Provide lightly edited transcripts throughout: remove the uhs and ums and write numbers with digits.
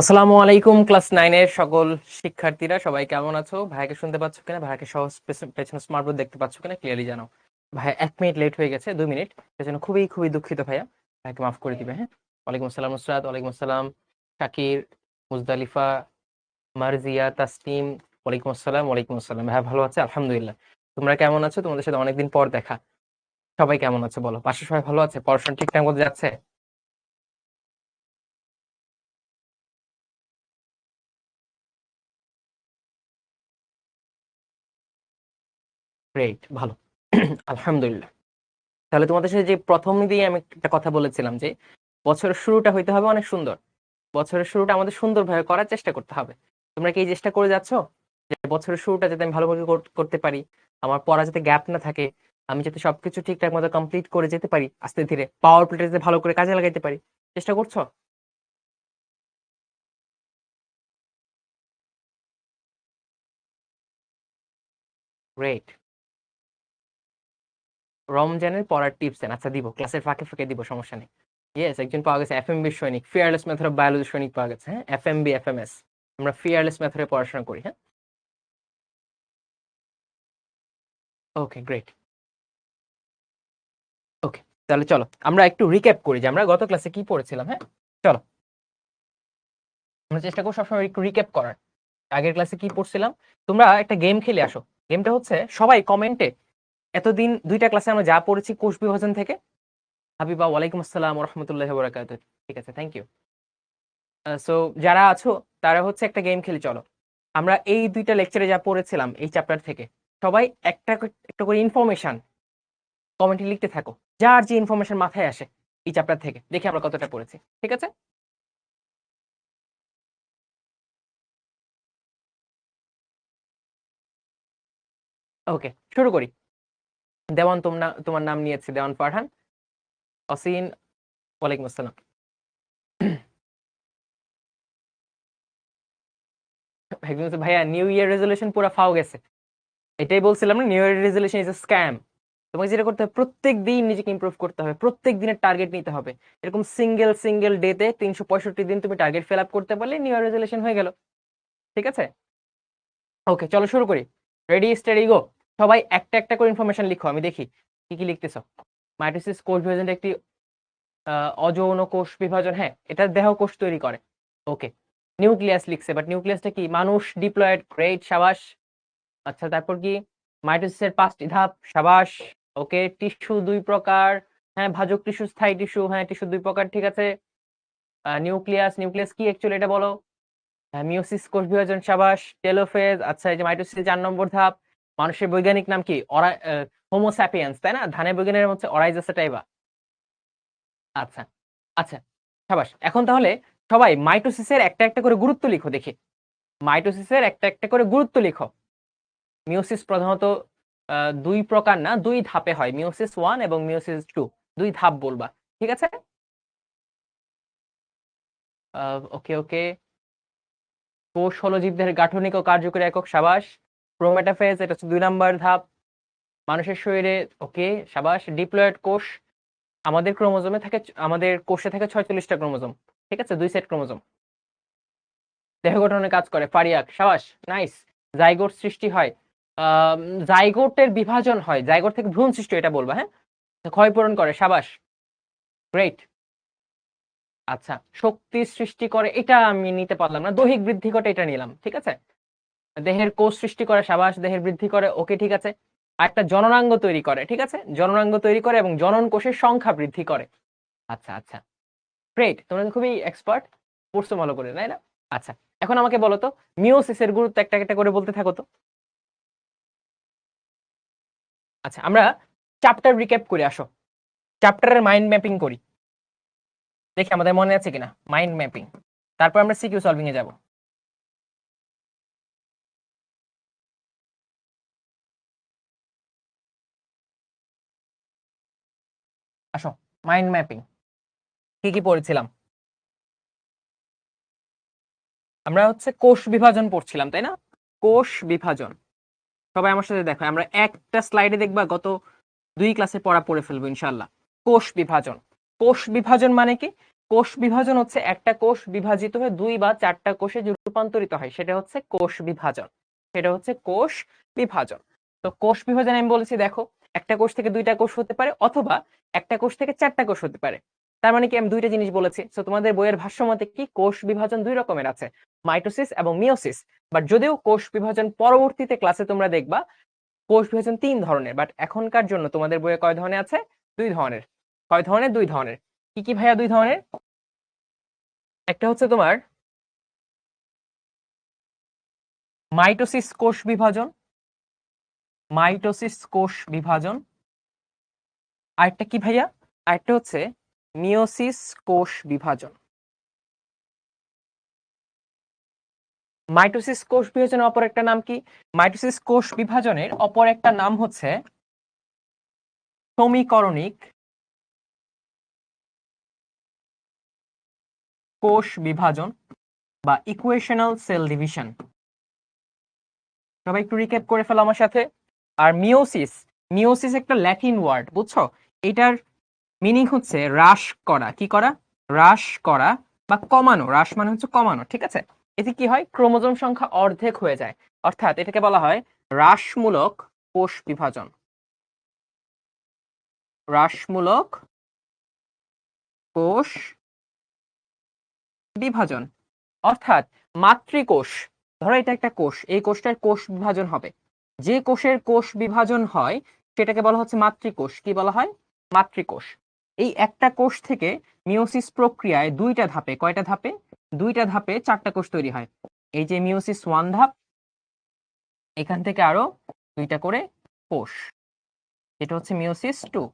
আসসালামু আলাইকুম ক্লাস 9 এর সকল শিক্ষার্থীরা সবাই কেমন আছো? ভাইকে শুনতে পাচ্ছ কিনা? ভাইকে সহজ পেছনে স্মার্ট বোর্ড দেখতে পাচ্ছ কিনা? ক্লিয়ারলি জানাও। ভাই 1 মিনিট লেট হয়ে গেছে, 2 মিনিট। সেজন্য খুবই খুবই দুঃখিত ভাইয়া। ভাইকে মাফ করে দিবে, হ্যাঁ? ওয়ালাইকুম আসসালাম নুসরাত, ওয়ালাইকুম আসসালাম শাকির, মুজদালিফা, মারজিয়া, তাসনিম, ওয়ালাইকুম আসসালাম, ওয়ালাইকুম আসসালাম। ভাই ভালো আছে? আলহামদুলিল্লাহ। তোমরা কেমন আছো? তোমাদের সাথে অনেকদিন পর দেখা। সবাই কেমন আছে বলো? বাসায় সবাই ভালো আছে? পড়াশোনা ঠিকঠাক মতো যাচ্ছে? গ্রেট, ভালো। আলহামদুলিল্লাহ। তাহলে তোমাদের সাথে যে প্রথম দিয়ে আমি একটা কথা বলেছিলাম যে বছরের শুরুটা হইতে হবে অনেক সুন্দর। বছরের শুরুটা আমাদের সুন্দরভাবে করার চেষ্টা করতে হবে। তোমরা কি এই চেষ্টা করে যাচ্ছ যে বছরের শুরুটা যাতে আমি ভালোভাবে করতে পারি, আমার পড়া যাতে গ্যাপ না থাকে, আমি যাতে সবকিছু ঠিকঠাক মতো কমপ্লিট করে যেতে পারি, আস্তে ধীরে পাওয়ার প্লেটা যাতে ভালো করে কাজে লাগাইতে পারি, চেষ্টা করছো? গ্রেট। রমজানের পড়ার টিপস দেন, আচ্ছা দিব, ক্লাসের ফাঁকে ফাঁকে দিব, সমস্যা নেই। ইয়েস, একজন পাওয়া গেছে, এফএমবি সৈনিক, ফিয়ারলেস মেথড অফ বায়োলজি সৈনিক পাওয়া গেছে, হ্যাঁ, এফএমবি এফএমএস। আমরা ফিয়ারলেস মেথডে পড়াশোনা করি, হ্যাঁ। ওকে, গ্রেট। ওকে, তাহলে চলো আমরা একটু রিক্যাপ করি যে আমরা গত ক্লাসে কি পড়েছিলাম, হ্যাঁ। চলো আমরা চেষ্টা করবো সবসময় একটু রিক্যাপ করার। আগের ক্লাসে কি পড়ছিলাম, তোমরা একটা গেম খেলে আসো। গেমটা হচ্ছে সবাই কমেন্টে এতদিন 2টা ক্লাসে আমরা যা পড়েছি কোষ বিভাজন থেকে। হাবিবা, ওয়ালাইকুম আসসালাম ওয়া রাহমাতুল্লাহি ওয়া বারাকাতুহু। ঠিক আছে, থ্যাংক ইউ। সো যারা আছো তারা হচ্ছে একটা গেম খেলি, চলো আমরা এই 2টা লেকচারে যা পড়েছিলাম এই চ্যাপ্টার থেকে সবাই একটা করে ইনফরমেশন কমেন্টে লিখতে থাকো, যার যে ইনফরমেশন মাথায় আসে এই চ্যাপ্টার থেকে, দেখি আমরা কতটা পড়েছি, ঠিক আছে? ওকে, শুরু করি। দেওয়ান, তোমার নাম নিয়েছে দেওয়ান ফারহান। অসিন, ওয়ালাইকুম আসসালাম। একজন বলছে, ভাইয়া নিউ ইয়ার রেজলিউশন পুরো ফাও গেছে। এটাই বলছিলাম না, new year resolution is a scam. তোমাকে যেটা করতে হবে, প্রত্যেক দিন নিজেকে ইমপ্রুভ করতে হবে, প্রত্যেক দিনের টার্গেট নিতে হবে। এরকম সিঙ্গেল সিঙ্গেল ডেতে 365 দিন তুমি টার্গেট ফিল আপ করতে পারলে নিউ ইয়ার রেজলিউশন হয়ে গেল, ঠিক আছে? ওকে, চলো শুরু করি। Ready steady go. সবাই একটা একটা করে ইনফরমেশন লিখো, আমি দেখি কি কি লিখতেছো। মাইটোসিস কোষ বিভাজনের একটি অযৌন কোষ বিভাজন, হ্যাঁ, এটা দেহ কোষ তৈরি করে। ওকে, নিউক্লিয়াস লিখছে, বাট নিউক্লিয়াসটা কি? মানুষ ডিপ্লয়েড, গ্রেট, সাবাস। আচ্ছা, তারপর কি? মাইটোসিসের 5টি ধাপ, সাবাস। ওকে, টিস্যু 2 প্রকার, হ্যাঁ, ভাজক টিস্যু, স্থায়ী টিস্যু, হ্যাঁ, টিস্যু 2 প্রকার, ঠিক আছে। নিউক্লিয়াস, নিউক্লিয়াস কি অ্যাকচুয়ালি এটা বলো। হ্যাঁ, মিওসিস কোষ বিভাজন, সাবাস। টেলোফেজ, আচ্ছা, এই যে মাইটোসিস 4 নম্বর ধাপ। মানুষের বৈজ্ঞানিক নাম কি? হোমো স্যাপিয়েন্স, তাই না? ধানের বৈজ্ঞানিক নাম হচ্ছে অরাইজা সেটাইবা। আচ্ছা আচ্ছা, সাবাস। এখন তাহলে সবাই মাইটোসিসের একটা একটা করে গুরুত্ব লিখো দেখি। মাইটোসিসের একটা একটা করে গুরুত্ব লিখো। মিওসিস প্রধানত 2 প্রকার না, 2 ধাপে হয়, মিওসিস 1 এবং মিওসিস 2। 2 ধাপ বলবা, ঠিক আছে? ওকে ওকে। কোষ হলো জীবদেহের গাঠনিক ও কার্যকরী একক, সাবাস। প্রোমেটাফেজ, এটা হচ্ছে 2 নম্বর ধাপ মানুষের শরীরে। ওকে, সাবাস। ডিপ্লয়েড কোষ, আমাদের ক্রোমোজোমে থাকে, আমাদের কোষে থাকে 46টা ক্রোমোজোম, ঠিক আছে, 2 সেট ক্রোমোজোম। দেহ গঠনে কাজ করে, ফারিয়াক, সাবাস, নাইস। জাইগোট সৃষ্টি হয়, জাইগোটের বিভাজন হয়, জাইগোট থেকে ভ্রূণ সৃষ্টি, এটা বলবা, হ্যাঁ। ক্ষয়পূরণ করে, সাবাস, গ্রেট। আচ্ছা, শক্তি সৃষ্টি করে, এটা আমি নিতে পারলাম না, দৈহিক বৃদ্ধি ঘটে, এটা নিলাম, ঠিক আছে। দেহের কোষ সৃষ্টি করে, সাবাস, দেহের বৃদ্ধি করে, ওকে, ঠিক আছে। আর একটা জননাঙ্গ তৈরি করে, ঠিক আছে, জননাঙ্গ তৈরি করে এবং জনন কোষের সংখ্যা বৃদ্ধি করে। আচ্ছা আচ্ছা, গ্রেট, তোমরা তো খুবই এক্সপার্ট, পড়ছো ভালো করে, তাই না? আচ্ছা, এখন আমাকে বলো তো মিওসিসের গুরুত্ব একটা একটা করে বলতে থাকো তো। আচ্ছা, আমরা চ্যাপ্টার রিক্যাপ করে আসো, চ্যাপ্টারের মাইন্ড ম্যাপিং করি, দেখি আমাদের মনে আছে কিনা মাইন্ড ম্যাপিং। তারপর আমরা সিকিউ সলভিং এ যাব। আসো, মাইন্ড ম্যাপিং কি কি পড়েছিলাম? আমরা হচ্ছে কোষ বিভাজন পড়ছিলাম, তাই না? কোষ বিভাজন, সবাই আমার সাথে দেখো, আমরা একটা স্লাইডে দেখবা গত 2 ক্লাসে পড়া পড়ে ফেলবো ইনশাল্লাহ। কোষ বিভাজন, কোষ বিভাজন মানে কি? কোষ বিভাজন হচ্ছে একটা কোষ বিভাজিত হয়ে 2 বা 4টা কোষে যে রূপান্তরিত হয় সেটা হচ্ছে কোষ বিভাজন। সেটা হচ্ছে কোষ বিভাজন। তো কোষ বিভাজন আমি বলেছি দেখো, একটা কোষ থেকে 2টা কোষ হতে পারে অথবা একটা কোষ থেকে 4টা কোষ হতে পারে। তার মানে কি আমি 2টা জিনিস বলেছি। সো তোমাদের বইয়ের ভাষ্যমতে কি কোষ বিভাজন 2 রকমের আছে, মাইটোসিস এবং মিওসিস। বাট যদিও কোষ বিভাজন পরবর্তীতে ক্লাসে তোমরা দেখবা কোষ বিভাজন 3 ধরনের, বাট এখনকার জন্য তোমাদের বইয়ে কয় ধরনের আছে? 2 ধরনের। কয় ধরনের? 2 ধরনের। কি কি ভাইয়া 2 ধরনের? একটা হচ্ছে তোমার মাইটোসিস কোষ বিভাজন, মাইটোসিস কোষ বিভাজন। আরেকটা কি ভাইয়া? আরেকটা হচ্ছে মিওসিস কোষ বিভাজন। মাইটোসিস কোষ বিভাজনের অপর একটা নাম কি? মাইটোসিস কোষ বিভাজনের অপর একটা নাম হচ্ছে সমীকরণিক কোষ বিভাজন বা ইকুয়েশনাল সেল ডিভিশন। সবাই একটু রিক্যাপ করে ফেলো আমার সাথে। আর মিওসিস, মিওসিস একটা ল্যাটিন ওয়ার্ড, বুঝছো? এটার মিনিং হচ্ছে হ্রাস করা। কি করা? হ্রাস করা বা কমানো। হ্রাস মানে হচ্ছে কমানো, ঠিক আছে? এতে কি হয়? ক্রোমোজোম সংখ্যা অর্ধেক হয়ে যায়, অর্থাৎ এটাকে বলা হয় হ্রাসমূলক কোষ বিভাজন। হ্রাসমূলক কোষ বিভাজন অর্থাৎ মাতৃকোষ, ধরো এটা একটা কোষ, এই কোষটার কোষ বিভাজন হবে। যে কোষের কোষ বিভাজন হয় সেটাকে বলা হচ্ছে মাতৃকোষ। কি বলা হয়? মাতৃকোষ। এই একটা কোষ থেকে মিওসিস প্রক্রিয়ায় 2টা ধাপে, কয়টা ধাপে? 2টা ধাপে 4টা কোষ তৈরি হয়। এই যে মিওসিস 1 ধাপ, এখান থেকে আরো 2টা করে কোষ, এটা হচ্ছে মিওসিস 2।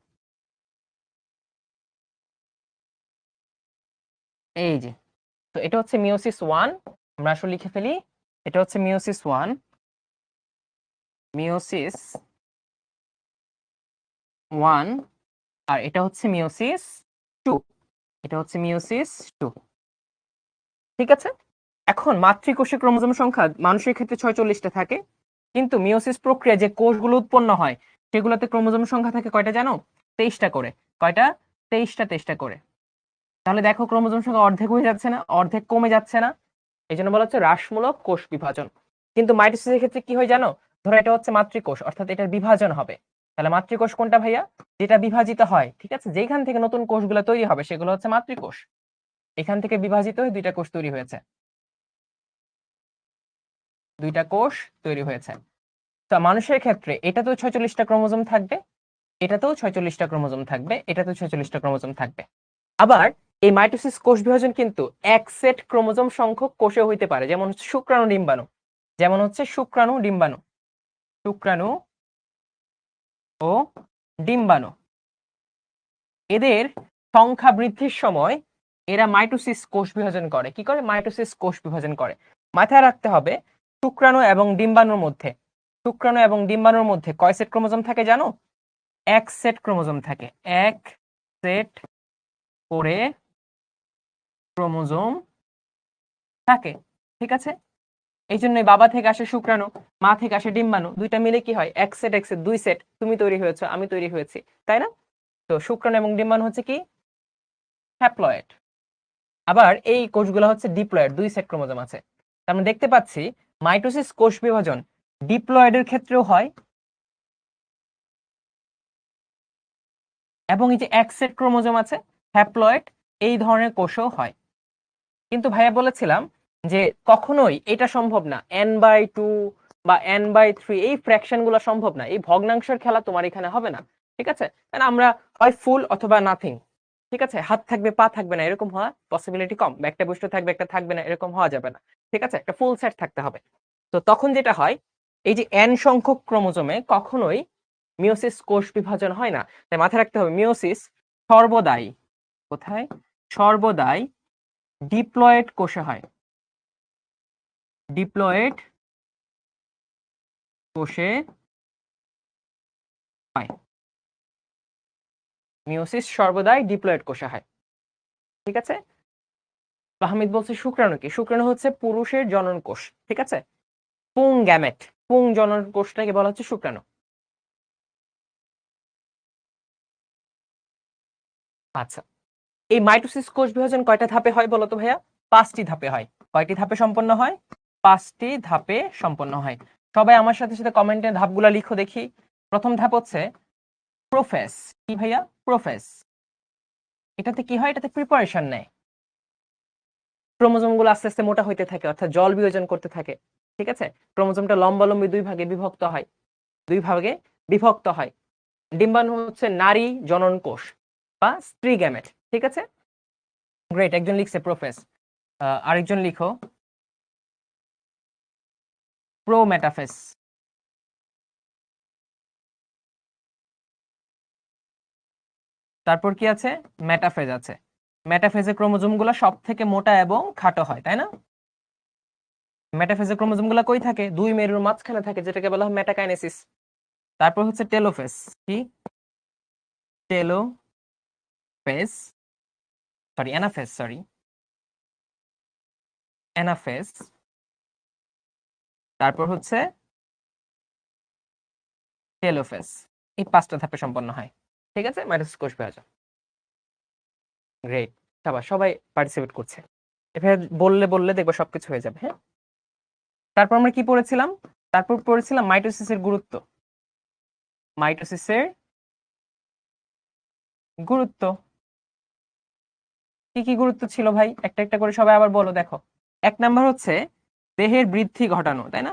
এই যে, তো এটা হচ্ছে মিওসিস 1। আমরা আসলে লিখে ফেলি, এটা হচ্ছে মিওসিস 1, মিওসিস 1, আর এটা হচ্ছে মিওসিস 2, এটা হচ্ছে মিওসিস 2। ঠিক আছে? এখন মাতৃকোষে ক্রোমোজোম সংখ্যা মানুষের ক্ষেত্রে 46টা থাকে, কিন্তু মিওসিস প্রক্রিয়া যে কোষগুলো উৎপন্ন হয় সেগুলোতে ক্রোমোজোম সংখ্যা থাকে কয়টা জানো? 23টা করে। কয়টা? 23টা করে। তাহলে দেখো ক্রোমোজোম সংখ্যা অর্ধেক হয়ে যাচ্ছে না? অর্ধেক কমে যাচ্ছে না? এই জন্য বলা হচ্ছে হ্রাসমূলক কোষ বিভাজন। কিন্তু মাইটোসিসের ক্ষেত্রে কি হয় জানো? ধরো এটা হচ্ছে মাতৃকোষ, অর্থাৎ এটার বিভাজন হবে। তাহলে মাতৃকোষ কোনটা ভাইয়া? যেটা বিভাজিত হয়, ঠিক আছে? যেখান থেকে নতুন কোষগুলো তৈরি হবে সেগুলো হচ্ছে মাতৃকোষ। এখান থেকে বিভাজিত হয়ে 2টা কোষ তৈরি হয়েছে, 2টা কোষ তৈরি হয়েছে। তা মানুষের ক্ষেত্রে এটাতেও 46টা ক্রোমোজোম থাকবে, এটাতেও 46টা ক্রোমোজোম থাকবে, এটাতেও 46টা ক্রোমোজোম থাকবে। আবার এই মাইটোসিস কোষ বিভাজন কিন্তু এক সেট ক্রোমোজোম সংখ্যক কোষে হইতে পারে, যেমন হচ্ছে শুক্রাণু ডিম্বাণু, যেমন হচ্ছে শুক্রাণু ডিম্বাণু, শুক্রাণু ও ডিম্বাণু। এদের সংখ্যা বৃদ্ধির সময় এরা মাইটোসিস কোষ বিভাজন করে। কি করে? মাইটোসিস কোষ বিভাজন করে। মাথায় রাখতে হবে শুক্রাণু এবং ডিম্বাণুর মধ্যে, শুক্রাণু এবং ডিম্বাণুর মধ্যে কয় সেট ক্রোমোজোম থাকে জানো? এক সেট ক্রোমোজোম থাকে, এক সেট করে ক্রোমোজোম থাকে। ঠিক আছে? এই জন্যই বাবা থেকে আসে শুক্রাণু, মা থেকে আসে ডিম্বাণু, 2টা মিলে কি হয়? এক সেট, এক সেট, 2 সেট। তুমি তৈরি হয়েছো, আমি তৈরি হয়েছি, তাই না? তো শুক্রাণু এবং ডিম্বাণু হচ্ছে কি? হ্যাপ্লয়েড। আবার এই কোষগুলো হচ্ছে ডিপ্লয়েড, 2 সেট ক্রোমোজোম আছে। আমরা দেখতে পাচ্ছি মাইটোসিস কোষ বিভাজন ডিপ্লয়েডের ক্ষেত্রেও হয়, এবং এই যে এক সেট ক্রোমোজোম আছে হ্যাপ্লয়েড, এই ধরনের কোষও হয়। কিন্তু ভাইয়া বলেছিলাম যে কখনোই এটা সম্ভব না, n/2 বা n/3 এই ফ্র্যাকশন গুলো সম্ভব না। এই ভগ্নাংশের খেলা তোমার এখানে হবে না, ঠিক আছে? কারণ আমরা হয় ফুল অথবা নাথিং, ঠিক আছে? হাত থাকবে পা থাকবে না, এরকম হওয়া পসিবিলিটি কম। বা একটা বস্তু থাকবে একটা থাকবে না, এরকম হওয়া যাবে না, ঠিক আছে? একটা ফুল সেট থাকতে হবে। তো তখন যেটা হয়, এই যে n সংখ্যক ক্রোমোজোমে কখনোই মিওসিস কোষ বিভাজন হয় না। তাই মাথায় রাখতে হবে মিওসিস সর্বদাই, কোথায়? সর্বদাই ডিপ্লয়েড কোষে হয়, ডিপ্লয়েড কোষে হয়। মিওসিস সর্বদাই ডিপ্লয়েড কোষে হয়, ঠিক আছে? ফাহমিদ বলছে শুক্রাণু কি? শুক্রাণু হচ্ছে পুরুষের জনন কোষ, ঠিক আছে? পুং গ্যামেট, পুং জনন কোষটাকে বলা হচ্ছে শুক্রাণু। আচ্ছা, এই মাইটোসিস কোষ বিভাজন কয়টা ধাপে হয় বলো তো ভাইয়া? 5টি ধাপে হয়। কয়টি ধাপে সম্পন্ন হয়? 5টি ধাপে সম্পন্ন হয়। সবাই আমার সাথে সাথে কমেন্টে ধাপগুলো লিখো দেখি। প্রথম ধাপ হচ্ছে প্রোফেস। কি ভাইয়া? প্রোফেস। এটাতে কি হয়? এটাতে প্রিপারেশন নেয়। ক্রোমোজোম গুলো আস্তে আস্তে মোটা হইতে থাকে, অর্থাৎ জল বিয়োজন করতে থাকে। ঠিক আছে? ক্রোমোজোমটা লম্বালম্বি 2 ভাগে বিভক্ত হয়। 2 ভাগে বিভক্ত হয়। ডিম্বাণু হচ্ছে নারী জনন কোষ বা স্ত্রী গ্যামেট। ঠিক আছে? গ্রেট, একজন লিখছে প্রোফেস। আরেকজন লিখো প্রোমেটাফেস। তারপর কি আছে? মেটাফেজ আছে। মেটাফেজে ক্রোমোজোম গুলো সব থেকে মোটা এবং খাটো হয়, তাই না? মেটাফেজে ক্রোমোজোম গুলো কই থাকে? 2 মেরুর মাঝখানে থাকে, যেটাকে বলা হয় মেটাকাইনেসিস। তারপর হচ্ছে টেলোফেজ। কি? Telophase, sorry anaphase, sorry anaphase. তারপর হচ্ছে টেলোফেজ। এই 5টা ধাপে সম্পন্ন হয়। ঠিক আছে? মাইটোসিস কোষ বিভাজন। গ্রেট, সবাই পার্টিসিপেট করছে। এভাবে বললে বললে দেখবো সবকিছু হয়ে যাবে। হ্যাঁ, তারপর আমরা কি পড়েছিলাম? তারপর পড়েছিলাম মাইটোসিসের গুরুত্ব। মাইটোসিসের গুরুত্ব কি কি গুরুত্ব ছিল ভাই? একটা একটা করে সবাই আবার বলো। দেখো, 1 নাম্বার হচ্ছে দেহের বৃদ্ধি ঘটানো, তাই না?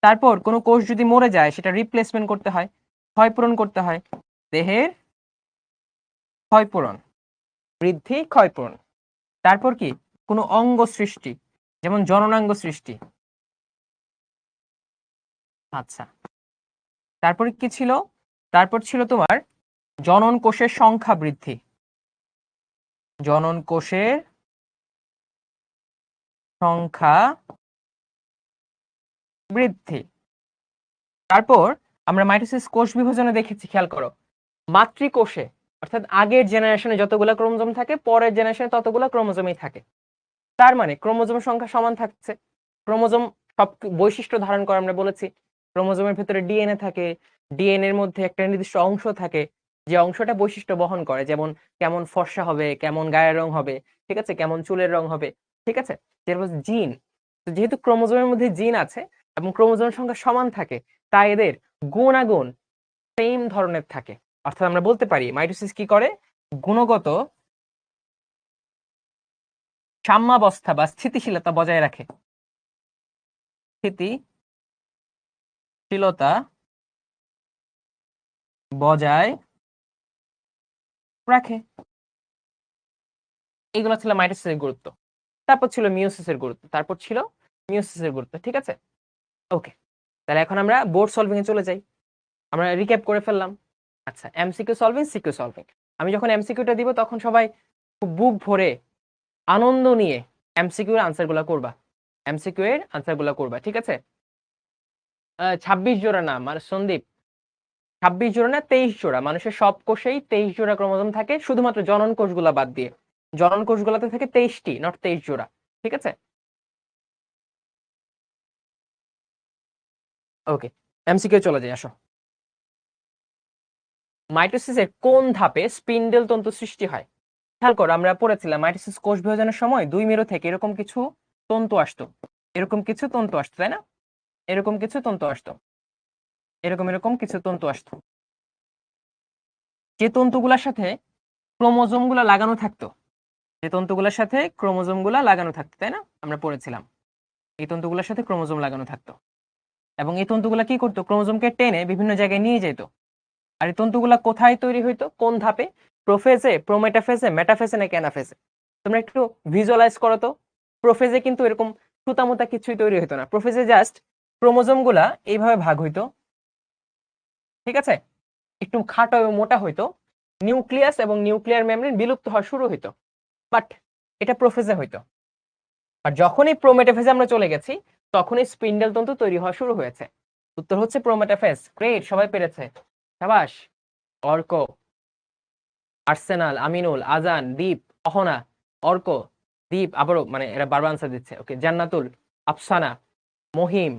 তারপর কোনো কোষ যদি মরে যায় সেটা রিপ্লেসমেন্ট করতে হয়, ক্ষয়পূরণ করতে হয়। দেহের ক্ষয়পূরণ, বৃদ্ধি, ক্ষয়পূরণ। তারপর কি? কোনো অঙ্গ সৃষ্টি, যেমন জননাঙ্গ সৃষ্টি। আচ্ছা, তারপরে কি ছিল? তারপর ছিল তোমার জনন কোষের সংখ্যা বৃদ্ধি। জনন কোষের সংখ্যা বৃদ্ধি। তারপর আমরা মাইটোসিস কোষ বিভাজনে দেখেছি, খেয়াল করো, মাতৃকোষে অর্থাৎ আগের জেনারেশনে যতগুলো ক্রোমোজোম থাকে, পরের জেনারেশনে ততগুলো ক্রোমোজোমই থাকে। তার মানে ক্রোমোজোম সংখ্যা সমান থাকছে। ক্রোমোজোম সব বৈশিষ্ট্য ধারণ করে, আমরা বলেছি। ক্রোমোজোমের ভেতরে ডিএনএ থাকে। ডিএনএ এর মধ্যে একটা নির্দিষ্ট অংশ থাকে, যে অংশটা বৈশিষ্ট্য বহন করে, যেমন কেমন ফর্সা হবে, কেমন গায়ের রং হবে, ঠিক আছে, কেমন চুলের রং হবে, ঠিক আছে, যেটা জিন। যেহেতু ক্রোমোজোমের মধ্যে জিন আছে এবং ক্রোমোজোমের সংখ্যা সমান থাকে, তাই এদের গুণাগুণ সেম ধরনের থাকে। অর্থাৎ আমরা বলতে পারি মাইটোসিস কি করে? গুণগত সাম্যাবস্থা বা স্থিতিশীলতা বজায় রাখে। স্থিতিশীলতা বজায় রাখে। এগুলো ছিল মাইটোসিসের গুরুত্ব। তারপর ছিল মিওসিসের গুরুত্ব। তারপর ছিল মিওসিসের গুরুত্ব। ঠিক আছে? ওকে, তাহলে এখন আমরা বোর্ড সলভিং এ চলে যাই। আমরা রিক্যাপ করে ফেললাম। আচ্ছা, এমসিকিউ সলভিং, সিকিউ সলভিং। আমি যখন এমসিকিউটা দিব তখন সবাই খুব বুক ভরে আনন্দ নিয়ে এমসিকিউ এর আনসারগুলো করবা। এমসিকিউ এর আনসারগুলো করবা, ঠিক আছে? 26 জোড়া না মানে সন্দীপ, 26 জোড়া না, 23 জোড়া। মানুষের সব কোষেই 23 জোড়া ক্রোমোজোম থাকে, শুধুমাত্র জনন কোষগুলা বাদ দিয়ে। জনন কোষগুলাতে থাকে 23টি, নট 23 জোড়া। ঠিক আছে? ওকে, এমসিকিউ চলে যাই, আসো। মাইটোসিসের কোন ধাপে স্পিন্ডেল তন্তু সৃষ্টি হয়? খেয়াল করো, আমরা পড়েছিলাম মাইটোসিস কোষ বিভাজনের সময় 2 মেরু থেকে এরকম কিছু তন্তু আসতো। এরকম কিছু তন্তু আসতো, তাই না? এরকম কিছু তন্তু আসতো। এরকম এরকম কিছু তন্তু আসতো, যে তন্তুগুলোর সাথে ক্রোমোজোম গুলা লাগানো থাকতো। যে তন্তুগুলোর সাথে ক্রোমোজোম গুলা লাগানো থাকতো, তাই না? আমরা পড়েছিলাম এই তন্তুগুলোর সাথে ক্রোমোজোম লাগানো থাকতো, এবং এই তন্তুগুলা কি করতো? ক্রোমোজোমকে টেনে বিভিন্ন জায়গায় নিয়ে যেত। আর এই তন্তুগুলা কোথায় তৈরি হইতো? কোন ধাপে? প্রোফেজে, প্রোমেটাফেজে, মেটাফেজে নাকি অ্যানাফেজে? তোমরা একটু ভিজুয়ালাইজ করো তো। প্রোফেজে কিন্তু এরকম সুতামুতা কিছুই তৈরি হইতো না। প্রোফেজে জাস্ট ক্রোমোজোম গুলা এইভাবে ভাগ হইতো, ঠিক আছে, একটু খাটো এবং মোটা হইতো। নিউক্লিয়াস এবং নিউক্লিয়ার মেমব্রেন বিলুপ্ত হওয়া শুরু হইতো, বাট এটা প্রোফেজে হইতো। আর যখনই প্রোমেটাফেজে আমরা চলে গেছি, তখনই স্পিন্ডেল তন্তু তৈরি হওয়া শুরু হয়েছে। উত্তর হচ্ছে প্রোমেটাফেজ। গ্রেট, সবাই পেরেছে, সাবাস। অর্ক, আর্সেনাল, আমিনুল, আজান, দীপ, অহনা, অর্ক, দীপ, আবারও মানে এরা বারবার আনসার দিচ্ছে। ওকে, জান্নাতুল, আফসানা, মহিম,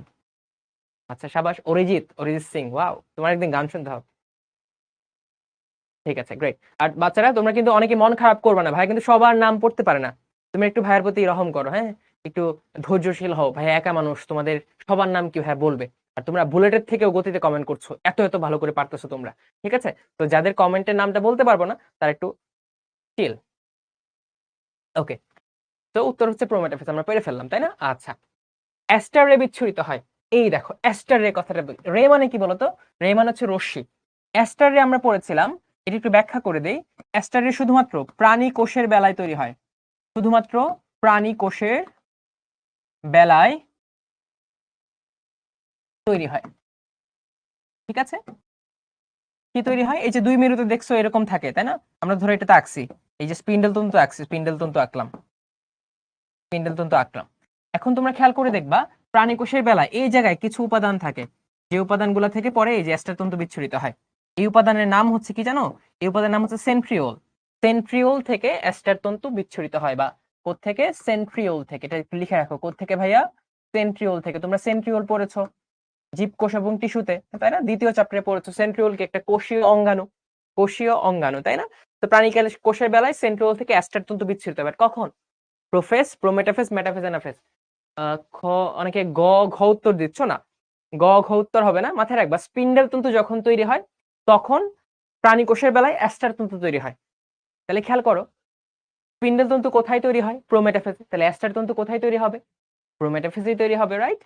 আচ্ছা সাবাস। অরিজিৎ, অরিজিৎ সিং, ওয়াও, তোমার একদিন গান শুনতে হবে। ঠিক আছে, গ্রেট। আর বাচ্চারা তোমরা কিন্তু অনেকে মন খারাপ করবে না, ভাই কিন্তু সবার নাম পড়তে পারে না। তুমি একটু ভাইয়ের প্রতি রহম করো, হ্যাঁ, একটু ধৈর্যশীল হও, ভাই একা মানুষ, তোমাদের সবার নাম কি ভাই বলবে। আর তোমরা বুলেটের থেকেও গতিতে কমেন্ট করছো, এত এত ভালো করে পারতেছো তোমরা, ঠিক আছে। তো যাদের কমেন্টের নামটা বলতে পারবো না তারা একটু চিল। ওকে, তো উত্তর হচ্ছে প্রোমেটাফেস, আমরা পেরে ফেললাম তাই না। আচ্ছা, অ্যাস্টার রে বিচ্ছুরিত হয়। এই দেখো অ্যাস্টার রে কথাটা রে মানে কি বলতো, রে মানে হচ্ছে রশ্মি। অ্যাস্টার রে আমরা পড়েছিলাম, এটি একটু ব্যাখ্যা করে দেই। অ্যাস্টার রে শুধুমাত্র প্রাণী কোষের বেলায় তৈরি হয়, শুধুমাত্র প্রাণী কোষের বেলায় তৈরি হয়, ঠিক আছে। কি তৈরি হয়, এই যে 2 মেরুতে দেখছো এরকম থাকে তাই না, আমরা ধরো এটাতে আঁকছি, এই যে স্পিন্ডল তন্তু আঁকছি, স্পিন্ডল তন্তু আঁকলাম, স্পিন্ডল তন্তু আঁকলাম। এখন তোমরা খেয়াল করে দেখবা প্রাণী কোষের বেলায় এই জায়গায় কিছু উপাদান থাকে, যে উপাদানগুলো থেকে পরে এই যে অ্যাস্টার তন্তু বিচ্ছুরিত হয়। এই উপাদানের নাম হচ্ছে কি জানো, এই উপাদানের নাম হচ্ছে সেন্ট্রিওল। সেন্ট্রিওল থেকে অ্যাস্টার তন্তু বিচ্ছুরিত হয়, বা কোত্থেকে, সেন্ট্রিওল থেকে। এটা একটু লিখে রাখো, কোত্থেকে ভাইয়া, সেন্ট্রিওল থেকে। তোমরা সেন্ট্রিওল পড়েছো জীবকোষ এবং টিস্যুতে তাই না, দ্বিতীয় চ্যাপ্টারে পড়েছো সেন্ট্রিওল কি একটা কোষীয় অঙ্গাণু, কোষীয় অঙ্গাণু তাই না। তো প্রাণী কোষের বেলায় সেন্ট্রিওল থেকে অ্যাস্টার তন্তু বিচ্ছুরিত হয় কখন, প্রোফেস, প্রোমেটাফেস, মেটাফেস, অ্যানাফেস। খ, অনেকে গ ঘ উত্তর দিচ্ছ না, গ ঘ উত্তর হবে না, মাথায় রাখবা স্পিন্ডেল তন্তু যখন তৈরি হয় তখন প্রাণী কোষের বেলায় অ্যাস্টার তন্তু তৈরি হয়। তাহলে খেয়াল করো স্পিন্ডেল তন্তু কোথায় তৈরি হয়, প্রোমেটাফেসে, তাহলে অ্যাস্টার তন্তু কোথায় তৈরি হবে, প্রোমেটাফেসেই তৈরি হবে, রাইট।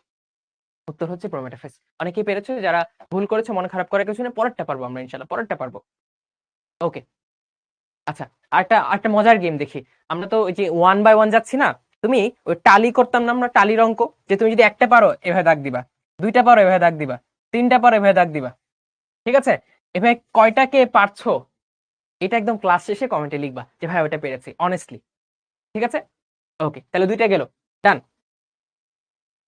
উত্তর হচ্ছে প্রোমেটাফেস। অনেকেই পেরেছো, যারা ভুল করেছো মনে খারাপ করে কিছু না, পরেরটা পারবো আমরা ইনশাআল্লাহ, পরেরটা পারবো। ওকে, আচ্ছা, আরেকটা মজার গেম দেখি। আমরা তো ওই যে 1 বাই 1 যাচ্ছি না, তুমি ওই টালি করতাম না আমরা, টালির অঙ্ক, যে তুমি যদি একটা পারো এভাবে দাগ দিবা, দুইটা পারো এভাবে দাগ দিবা, তিনটা পারো এভাবে দাগ দিবা, ঠিক আছে। এভাবে কয়টা কে পারছো এটা একদম ক্লাস শেষে কমেন্টে লিখবা যে ভাই ওটা পেরেছি অনেস্টলি, ঠিক আছে। ওকে, তাহলে দুইটা গেল, ডান।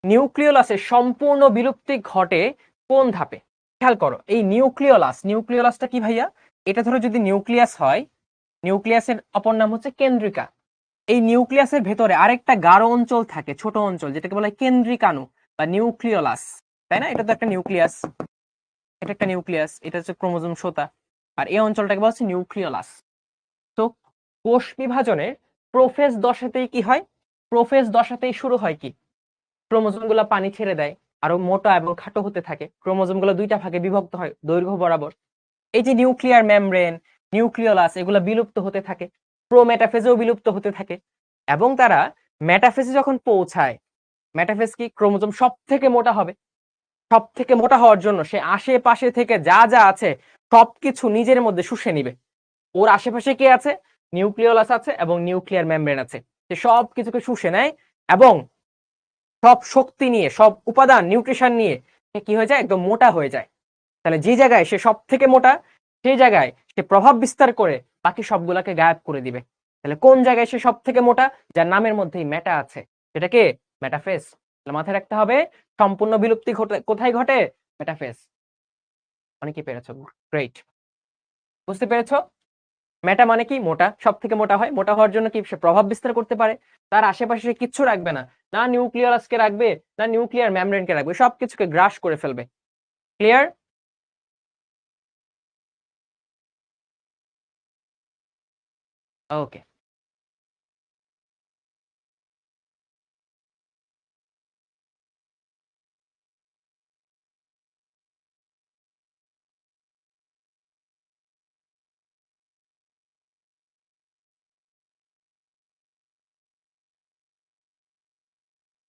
নিউক্লিওলাসের সম্পূর্ণ বিলুপ্তি ঘটে কোন ধাপে, খেয়াল করো এই নিউক্লিওলাস, নিউক্লিওলাসটা কি ভাইয়া, এটা ধরো যদি নিউক্লিয়াস হয়, নিউক্লিয়াসের অপর নাম হচ্ছে কেন্দ্রিকা। এই নিউক্লিয়াসের ভেতরে আরেকটা গাঢ় অঞ্চল থাকে, ছোট অঞ্চল, যেটাকে বলা হয় কেন্দ্রিকাণু বা নিউক্লিওলাস, তাই না। এটা তো একটা নিউক্লিয়াস, এটা একটা নিউক্লিয়াস, এটা হচ্ছে ক্রোমোজোম সুতা, আর এই অঞ্চলটাকে বলা হচ্ছে নিউক্লিওলাস। তো কোষ বিভাজনের প্রোফেজ দশাতেই কি হয়, প্রোফেজ দশাতেই শুরু হয় কি, ক্রোমোজোম গুলা পানি ছেড়ে দেয়, আরো মোটা এবং খাটো হতে থাকে, ক্রোমোজোম গুলো দুইটা ভাগে বিভক্ত হয় দৈর্ঘ্য বরাবর। এই যে নিউক্লিয়ার মেমব্রেন, নিউক্লিওলাস, এগুলো বিলুপ্ত হতে থাকে, প্রোমেটাফেজেও বিলুপ্ত হতে থাকে, এবং তারা মেটাফেজে যখন পৌঁছায়, মেটাফেজ কি, ক্রোমোজোম সব থেকে মোটা হবে, সব থেকে মোটা হওয়ার জন্য সে আশেপাশে থেকে যা যা আছে সবকিছু নিজের মধ্যে শুষে নিবে। ওর আশেপাশে কে আছে, নিউক্লিওলাস আছে এবং নিউক্লিয়ার মেমব্রেন আছে, সে সব কিছুকে শুষে নেয় এবং সব শক্তি নিয়ে, সব উপাদান নিউট্রিশন নিয়ে সে কি হয়ে যায়, একদম মোটা হয়ে যায়। তাহলে যে জায়গায় সে সব থেকে মোটা, সেই জায়গায় সে প্রভাব বিস্তার করে বাকি সবগুলাকে গায়েব করে দিবে। তাহলে কোন জায়গায় সে সব থেকে মোটা, যার নামের মধ্যেই মেটা আছে, সেটাকে মেটাফেজ। তাহলে মাথায় রাখতে হবে সম্পূর্ণ বিলুপ্তি কোথায় ঘটে, মেটাফেজ। অনেকেই পেরেছো, গ্রেট, বুঝতে পেরেছো। মেটা মানে কি, মোটা, সব থেকে মোটা হয়, মোটা হওয়ার জন্য কি সে প্রভাব বিস্তার করতে পারে, তার আশেপাশে সে কিচ্ছু রাখবে না, না নিউক্লিয়াসকে রাখবে, না নিউক্লিয়ার মেমব্রেনকে রাখবে, সবকিছুকে গ্রাস করে ফেলবে। ক্লিয়ার। ওকে,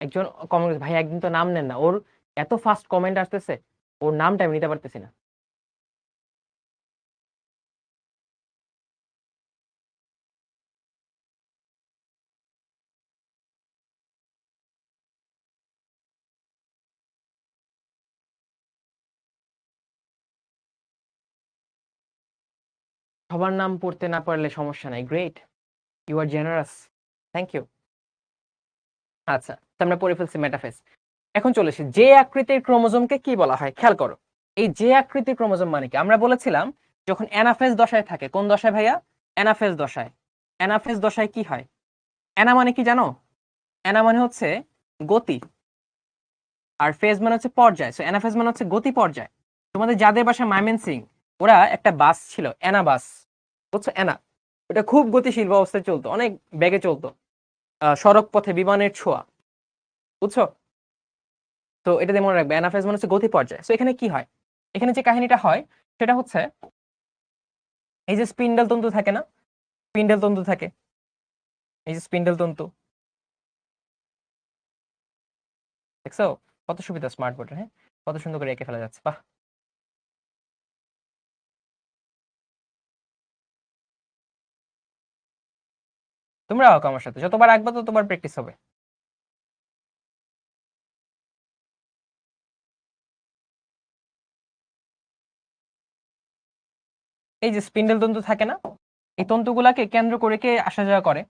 একজন কমেন্ট, ভাই একদিন তো নাম নেন না, ওর এত ফাস্ট কমেন্ট আসতেছে, ওর নামটা আমি নিতে পারতেছি না। সবার নাম পড়তে না পারলে সমস্যা নাই, great, you are generous, thank you. আচ্ছা, তো আমরা পড়ে ফেলছি মেটাফেজ। এখন চলে এসে যে আকৃতির ক্রোমোজোমকে কি বলা হয়, খেয়াল করো। এই যে আকৃতির ক্রোমোজোম মানে কি, আমরা বলেছিলাম যখন অ্যানাফেজ দশায় থাকে, কোন দশায় ভাইয়া, অ্যানাফেজ দশায়। অ্যানাফেজ দশায় কি হয়, অ্যানা মানে কি জানো, অ্যানা মানে হচ্ছে গতি, আর ফেজ মানে হচ্ছে পর্যায়, সো অ্যানাফেজ মানে হচ্ছে গতি পর্যায়। তোমাদের যাদের বাসা ময়মনসিং, ওরা একটা বাস ছিল অ্যানা বাস, বুঝছো? অ্যানা, এটা খুব গতিশীল অবস্থায় চলতো, অনেক বেগে চলতো, সড়ক পথে বিমানের ছোঁয়া। বুঝছো? তো এটাতে মনে রাখবে অ্যানাফেজ মানে হচ্ছে গতি পর্যায়। তো এখানে কি হয়, এখানে যে কাহিনীটা হয় সেটা হচ্ছে এই যে স্পিন্ডল তন্তু থাকে না, স্পিন্ডল তন্তু থাকে, এই যে স্পিন্ডল তন্তু, দেখছো কত সুবিধা স্মার্ট বোর্ডের, হ্যাঁ কত সুন্দর করে এঁকে ফেলা যাচ্ছে, বাহ। তোমরা আঁকো আমার সাথে, যতবার আঁকবা ততবার প্র্যাকটিস হবে। এই যে স্পিন্ডল তন্তু থাকে না, এই তন্তুগুলাকে কেন্দ্র করে কে আসা যাওয়া করে,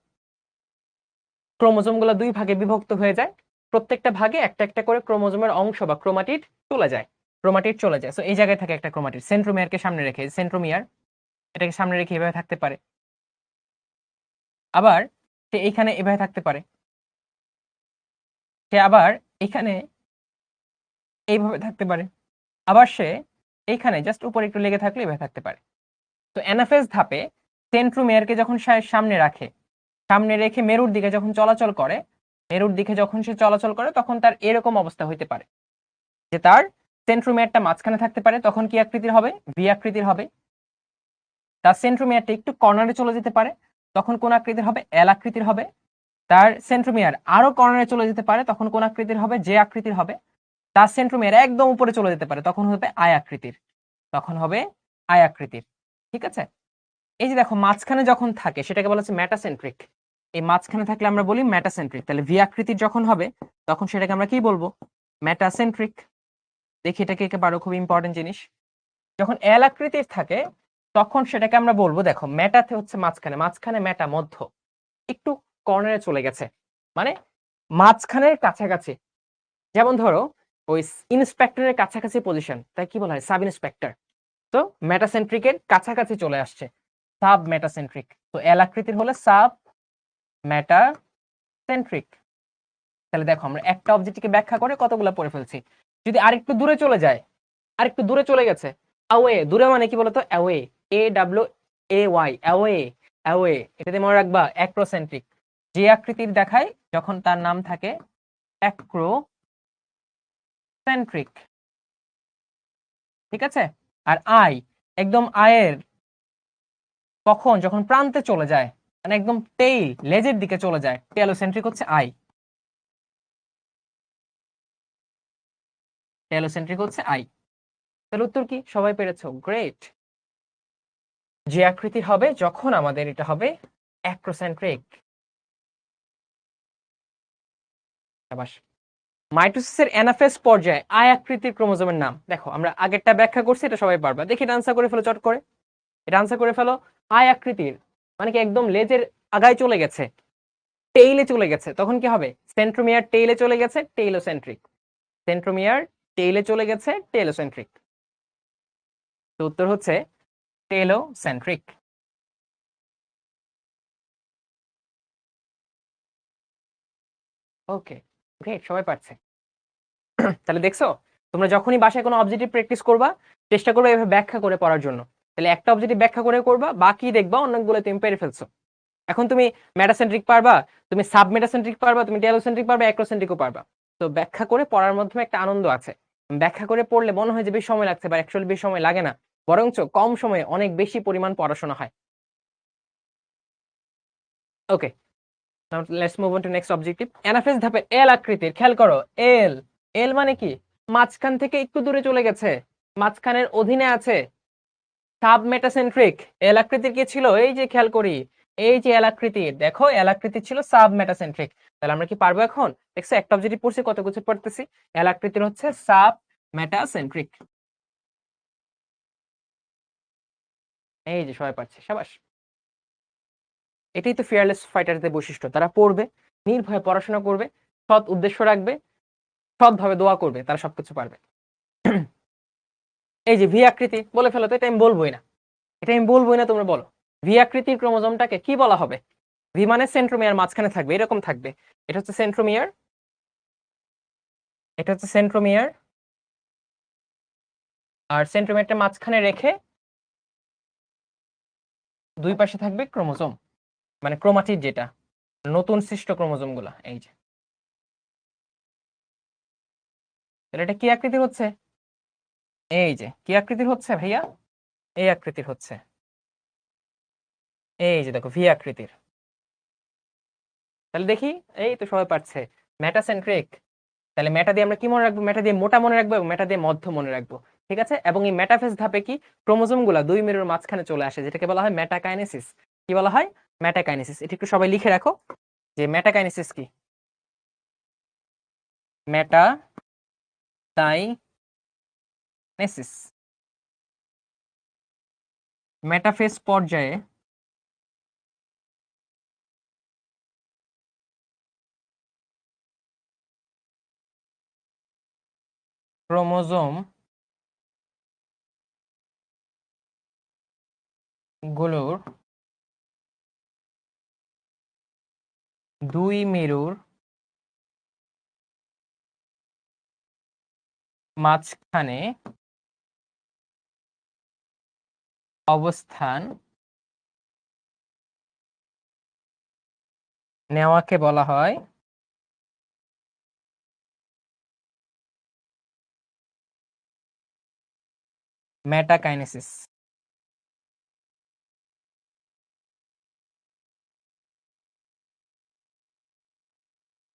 ক্রোমোজোম গুলা দুই ভাগে বিভক্ত হয়ে যায়, প্রত্যেকটা ভাগে একটা একটা করে ক্রোমোজোমের অংশ বা ক্রোমাটিড চলে যায়, ক্রোমাটিড চলে যায়। তো এই জায়গায় থাকে একটা ক্রোমাটিড, সেন্ট্রোমিয়ারকে সামনে রেখে, সেন্ট্রোমিয়ার এটাকে সামনে রেখে এভাবে থাকতে পারে, আবার সে এইখানে এভাবে থাকতে পারে, সে আবার এখানে এইভাবে থাকতে পারে, আবার সে এইখানে জাস্ট উপরে একটু লেগে থাকলে এভাবে থাকতে পারে। তো অ্যানাফেজ ধাপে সেন্ট্রোমিয়ারকে যখন সে সামনে রাখে, সামনে রেখে মেরুর দিকে যখন চলাচল করে, মেরুর দিকে যখন সে চলাচল করে তখন তার এরকম অবস্থা হইতে পারে যে তার সেন্ট্রোমিয়ারটা মাঝখানে থাকতে পারে, তখন কি আকৃতির হবে, ভি আকৃতির হবে। তার সেন্ট্রোমিয়ারটা একটু কর্নারে চলে যেতে পারে, তখন কোন আকৃতির হবে, এল আকৃতির হবে। তার সেন্ট্রোমিয়ার আরো কর্নারে চলে যেতে পারে, তখন কোন আকৃতির হবে, জে আকৃতির হবে। তার সেন্ট্রোমিয়ার একদম উপরে চলে যেতে পারে, তখন হবে আই আকৃতির, তখন হবে আই আকৃতির। ঠিক আছে? এই যে দেখো মাঝখানে যখন থাকে সেটাকে বলা হচ্ছে মেটাসেন্ট্রিক। এই মাঝখানে থাকলে আমরা বলি মেটাসেন্ট্রিক। তাহলে ভি আকৃতির যখন হবে তখন সেটাকে আমরা কি বলবো, মেটাসেন্ট্রিক। দেখি এটাকে একে পারো, খুব ইম্পর্টেন্ট জিনিস। যখন এল আকৃতির থাকে তখন সেটাকে আমরা বলবো, দেখো মেটাতে হচ্ছে মাঝখানে, মাঝখানে মেটা মধ্য, একটু কর্নারে চলে গেছে, মানে মাঝখানের কাছাকাছি। যেমন ধরো ওই ইন্সপেক্টরের কাছাকাছি পজিশন, তাই কি বলা হয়, সাব ইন্সপেক্টর। তো মেটাসেন্ট্রিকের কাছাকাছি চলে আসছে, সাব মেটাসেন্ট্রিক। তো এল আকৃতির হলে সাব মেটাসেন্ট্রিক। তাহলে দেখো আমরা একটা অবজেক্টকে ব্যাখ্যা করে কতগুলো পড়ে ফেলছি। যদি আরেকটু দূরে চলে যায়, আরেকটু দূরে চলে গেছে, অ্যাওয়ে, দূরে মানে কি বলতো, away, A W A Y, away, away, এটাতে মনে রাখবা অ্যাক্রোসেন্ট্রিক। যে আকৃতির দেখায় যখন তার নাম থাকে অ্যাক্রোসেন্ট্রিক। ঠিক আছে? আর আই, একদম আয়ের কখন, যখন প্রান্তে চলে যায়, মানে একদম টেইল, লেজের দিকে চলে যায়, টেলোসেন্ট্রিক হচ্ছে আই, টেলোসেন্ট্রিক হচ্ছে আই। তাহলে উত্তর কি, সবাই পেরেছো, গ্রেট। যে আকৃতির হবে যখন আমাদের এটা হবে অ্যাক্রোসেন্ট্রিক। শাবাশ। মাইটোসিসের অ্যানাফেজ পর্যায়ে আই আকৃতির ক্রোমোজোমের নাম, দেখো আমরা আগেরটা ব্যাখ্যা করছি, এটা সবাই পারবা, দেখি এটা আনসার করে ফেলো চট করে, এটা আনসার করে ফেলো। আই আকৃতির মানে কি, একদম লেজের আগায় চলে গেছে, টেইলে চলে গেছে, তখন কি হবে, সেন্ট্রোমিয়ার টেইলে চলে গেছে, টেইলোসেন্ট্রিক। সেন্ট্রোমিয়ার টেইলে চলে গেছে, টেইলোসেন্ট্রিক। তো উত্তর হচ্ছে টেলোসেন্ট্রিক। ওকে, গ্রেট, সবাই পারছে। তাহলে দেখছো, তোমরা যখনই বাসায় কোনো অবজেক্টিভ প্র্যাকটিস করবা চেষ্টা করবে এভাবে ব্যাখ্যা করে পড়ার জন্য। তাহলে একটা অবজেক্টিভ ব্যাখ্যা করে করবা, বাকি দেখবা অনেকগুলো তুমি পেরে ফেলছো। এখন তুমি মেটাসেন্ট্রিক পারবা, তুমি সাব মেটাসেন্ট্রিক পারবা, তুমি টেলোসেন্ট্রিক পারবা, অ্যাক্রোসেন্ট্রিকও পারবা। তো ব্যাখ্যা করে পড়ার মাধ্যমে একটা আনন্দ আছে। ব্যাখ্যা করে পড়লে মনে হয় যে বেশি সময় লাগছে, বা অ্যাকচুয়ালি বেশি সময় লাগে না, বরঞ্চ কম সময়ে অনেক বেশি পরিমাণ পড়াশোনা হয়। Okay, let's move on to next objective. Anaphase ধাপে এল আকৃতির, খেয়াল করো, এল, এল মানে কি, মাঝখান থেকে একটু দূরে চলে গেছে, মাঝখানের অধীনে আছে, সাব মেটাসেন্ট্রিক। এল আকৃতির কি ছিল, এই যে খেয়াল করি, এই যে এল আকৃতির, দেখো এল আকৃতির ছিল সাব মেটাসেন্ট্রিক। তাহলে আমরা কি পারবো এখন, দেখছো একটা অবজেক্টিভ পড়ছি কত কিছু পড়তেছি। এল আকৃতির হচ্ছে সাব মেটাসেন্ট্রিক। এই যে সবাই পাচ্ছে, সাবাস। এটাই তো ফিয়ারলেস ফাইটারদের বৈশিষ্ট্য, তারা পড়বে, নির্ভয়ে পড়াশোনা করবে, সৎ উদ্দেশ্য রাখবে, সৎভাবে দোয়া করবে, তারা সবকিছু পারবে। এই যে ভি আকৃতি বলে ফেলো তো, এটা আমি বলবোই না, এটা আমি বলবোই না, তোমরা বলো ভি আকৃতির ক্রোমোজোমটাকে কি বলা হবে। ভি মানে সেন্ট্রোমিয়ার মাঝখানে থাকবে, এরকম থাকবে, এটা হচ্ছে সেন্ট্রোমিয়ার, এটা হচ্ছে সেন্ট্রোমিয়ার, আর সেন্ট্রোমিয়ারটা মাঝখানে রেখে দুই পাশে থাকবে ক্রোমোজোম, মানে ক্রোমাটিড, যেটা নতুন সৃষ্ট ক্রোমোজোম গুলা। এই যে, তাহলে এটা কি আকৃতির হচ্ছে? এই যে কি আকৃতির হচ্ছে ভাইয়া? এই আকৃতির হচ্ছে। এই যে দেখো, ভি আকৃতির। তাহলে দেখি, এই তো সবাই পারছে, মেটাসেন্ট্রিক। তাহলে মেটা দিয়ে আমরা কি মনে রাখবো? মেটা দিয়ে মোটা মনে রাখবো এবং মেটা দিয়ে মধ্য মনে রাখবো। ঠিক আছে? এবং এই মেটাফেজ ধাপে কি ক্রোমোজোম গুলা দুই মেরুর মাঝখানে চলে আসে, যেটাকে বলা হয় মেটাকাইনেসিস। কি বলা হয়? মেটাকাইনেসিস। এটা একটু সবাই লিখে রাখো যে মেটাকাইনেসিস কি। মেটাকাইনেসিস মেটাফেজ পর্যায়ে ক্রোমোজোম গুলোর দুই মেরুর মাঝখানে অবস্থান নেওয়াকে বলা হয় মেটাকাইনেসিস।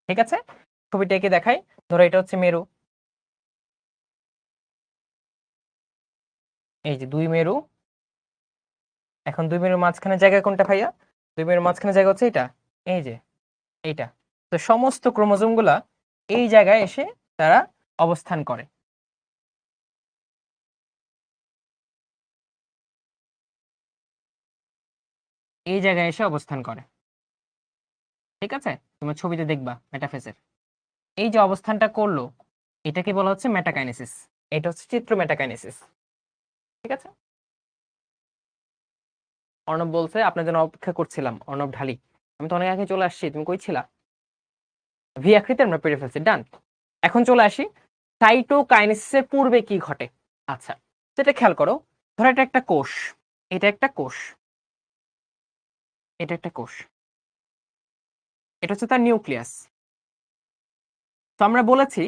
ঠিক আছে? ছবিটা এঁকে দেখাই। ধরো এটা হচ্ছে মেরু, এই যে দুই মেরু। এখন দুই মেরুর মাঝখানে জায়গা কোনটা ভাইয়া? দুই মেরুর মাঝখানে জায়গা হচ্ছে এটা, এই যে এইটা। তো সমস্ত ক্রোমোজোম গুলা এই জায়গায় এসে তারা অবস্থান করে। এই জায়গায় এসে অবস্থান করে। ঠিক আছে? তোমার ছবিতে দেখবা মেটাফেজের এই যে অবস্থানটা করলো, এটাকে বলা হচ্ছে মেটাকাইনেসিস। এটা হচ্ছে চিত্র মেটাকাইনেসিস। ঠিক আছে? অর্ণব বলছে আপনার জন্য অপেক্ষা করছিলাম। অর্ণব ঢালি, আমি তো অনেক আগে চলে আসছি, তুমি কই ছিলা? ভি আকৃতি আমরা পেরে ফেলছি, ডান। এখন চলে আসি সাইটোকাইনেসিসের পূর্বে কি ঘটে। আচ্ছা, সেটা খেয়াল করো। ধরো এটা একটা কোষ, এটা একটা কোষ, এটা একটা কোষ, এটা হচ্ছে তার নিউক্লিয়াস। তো আমরা বলেছি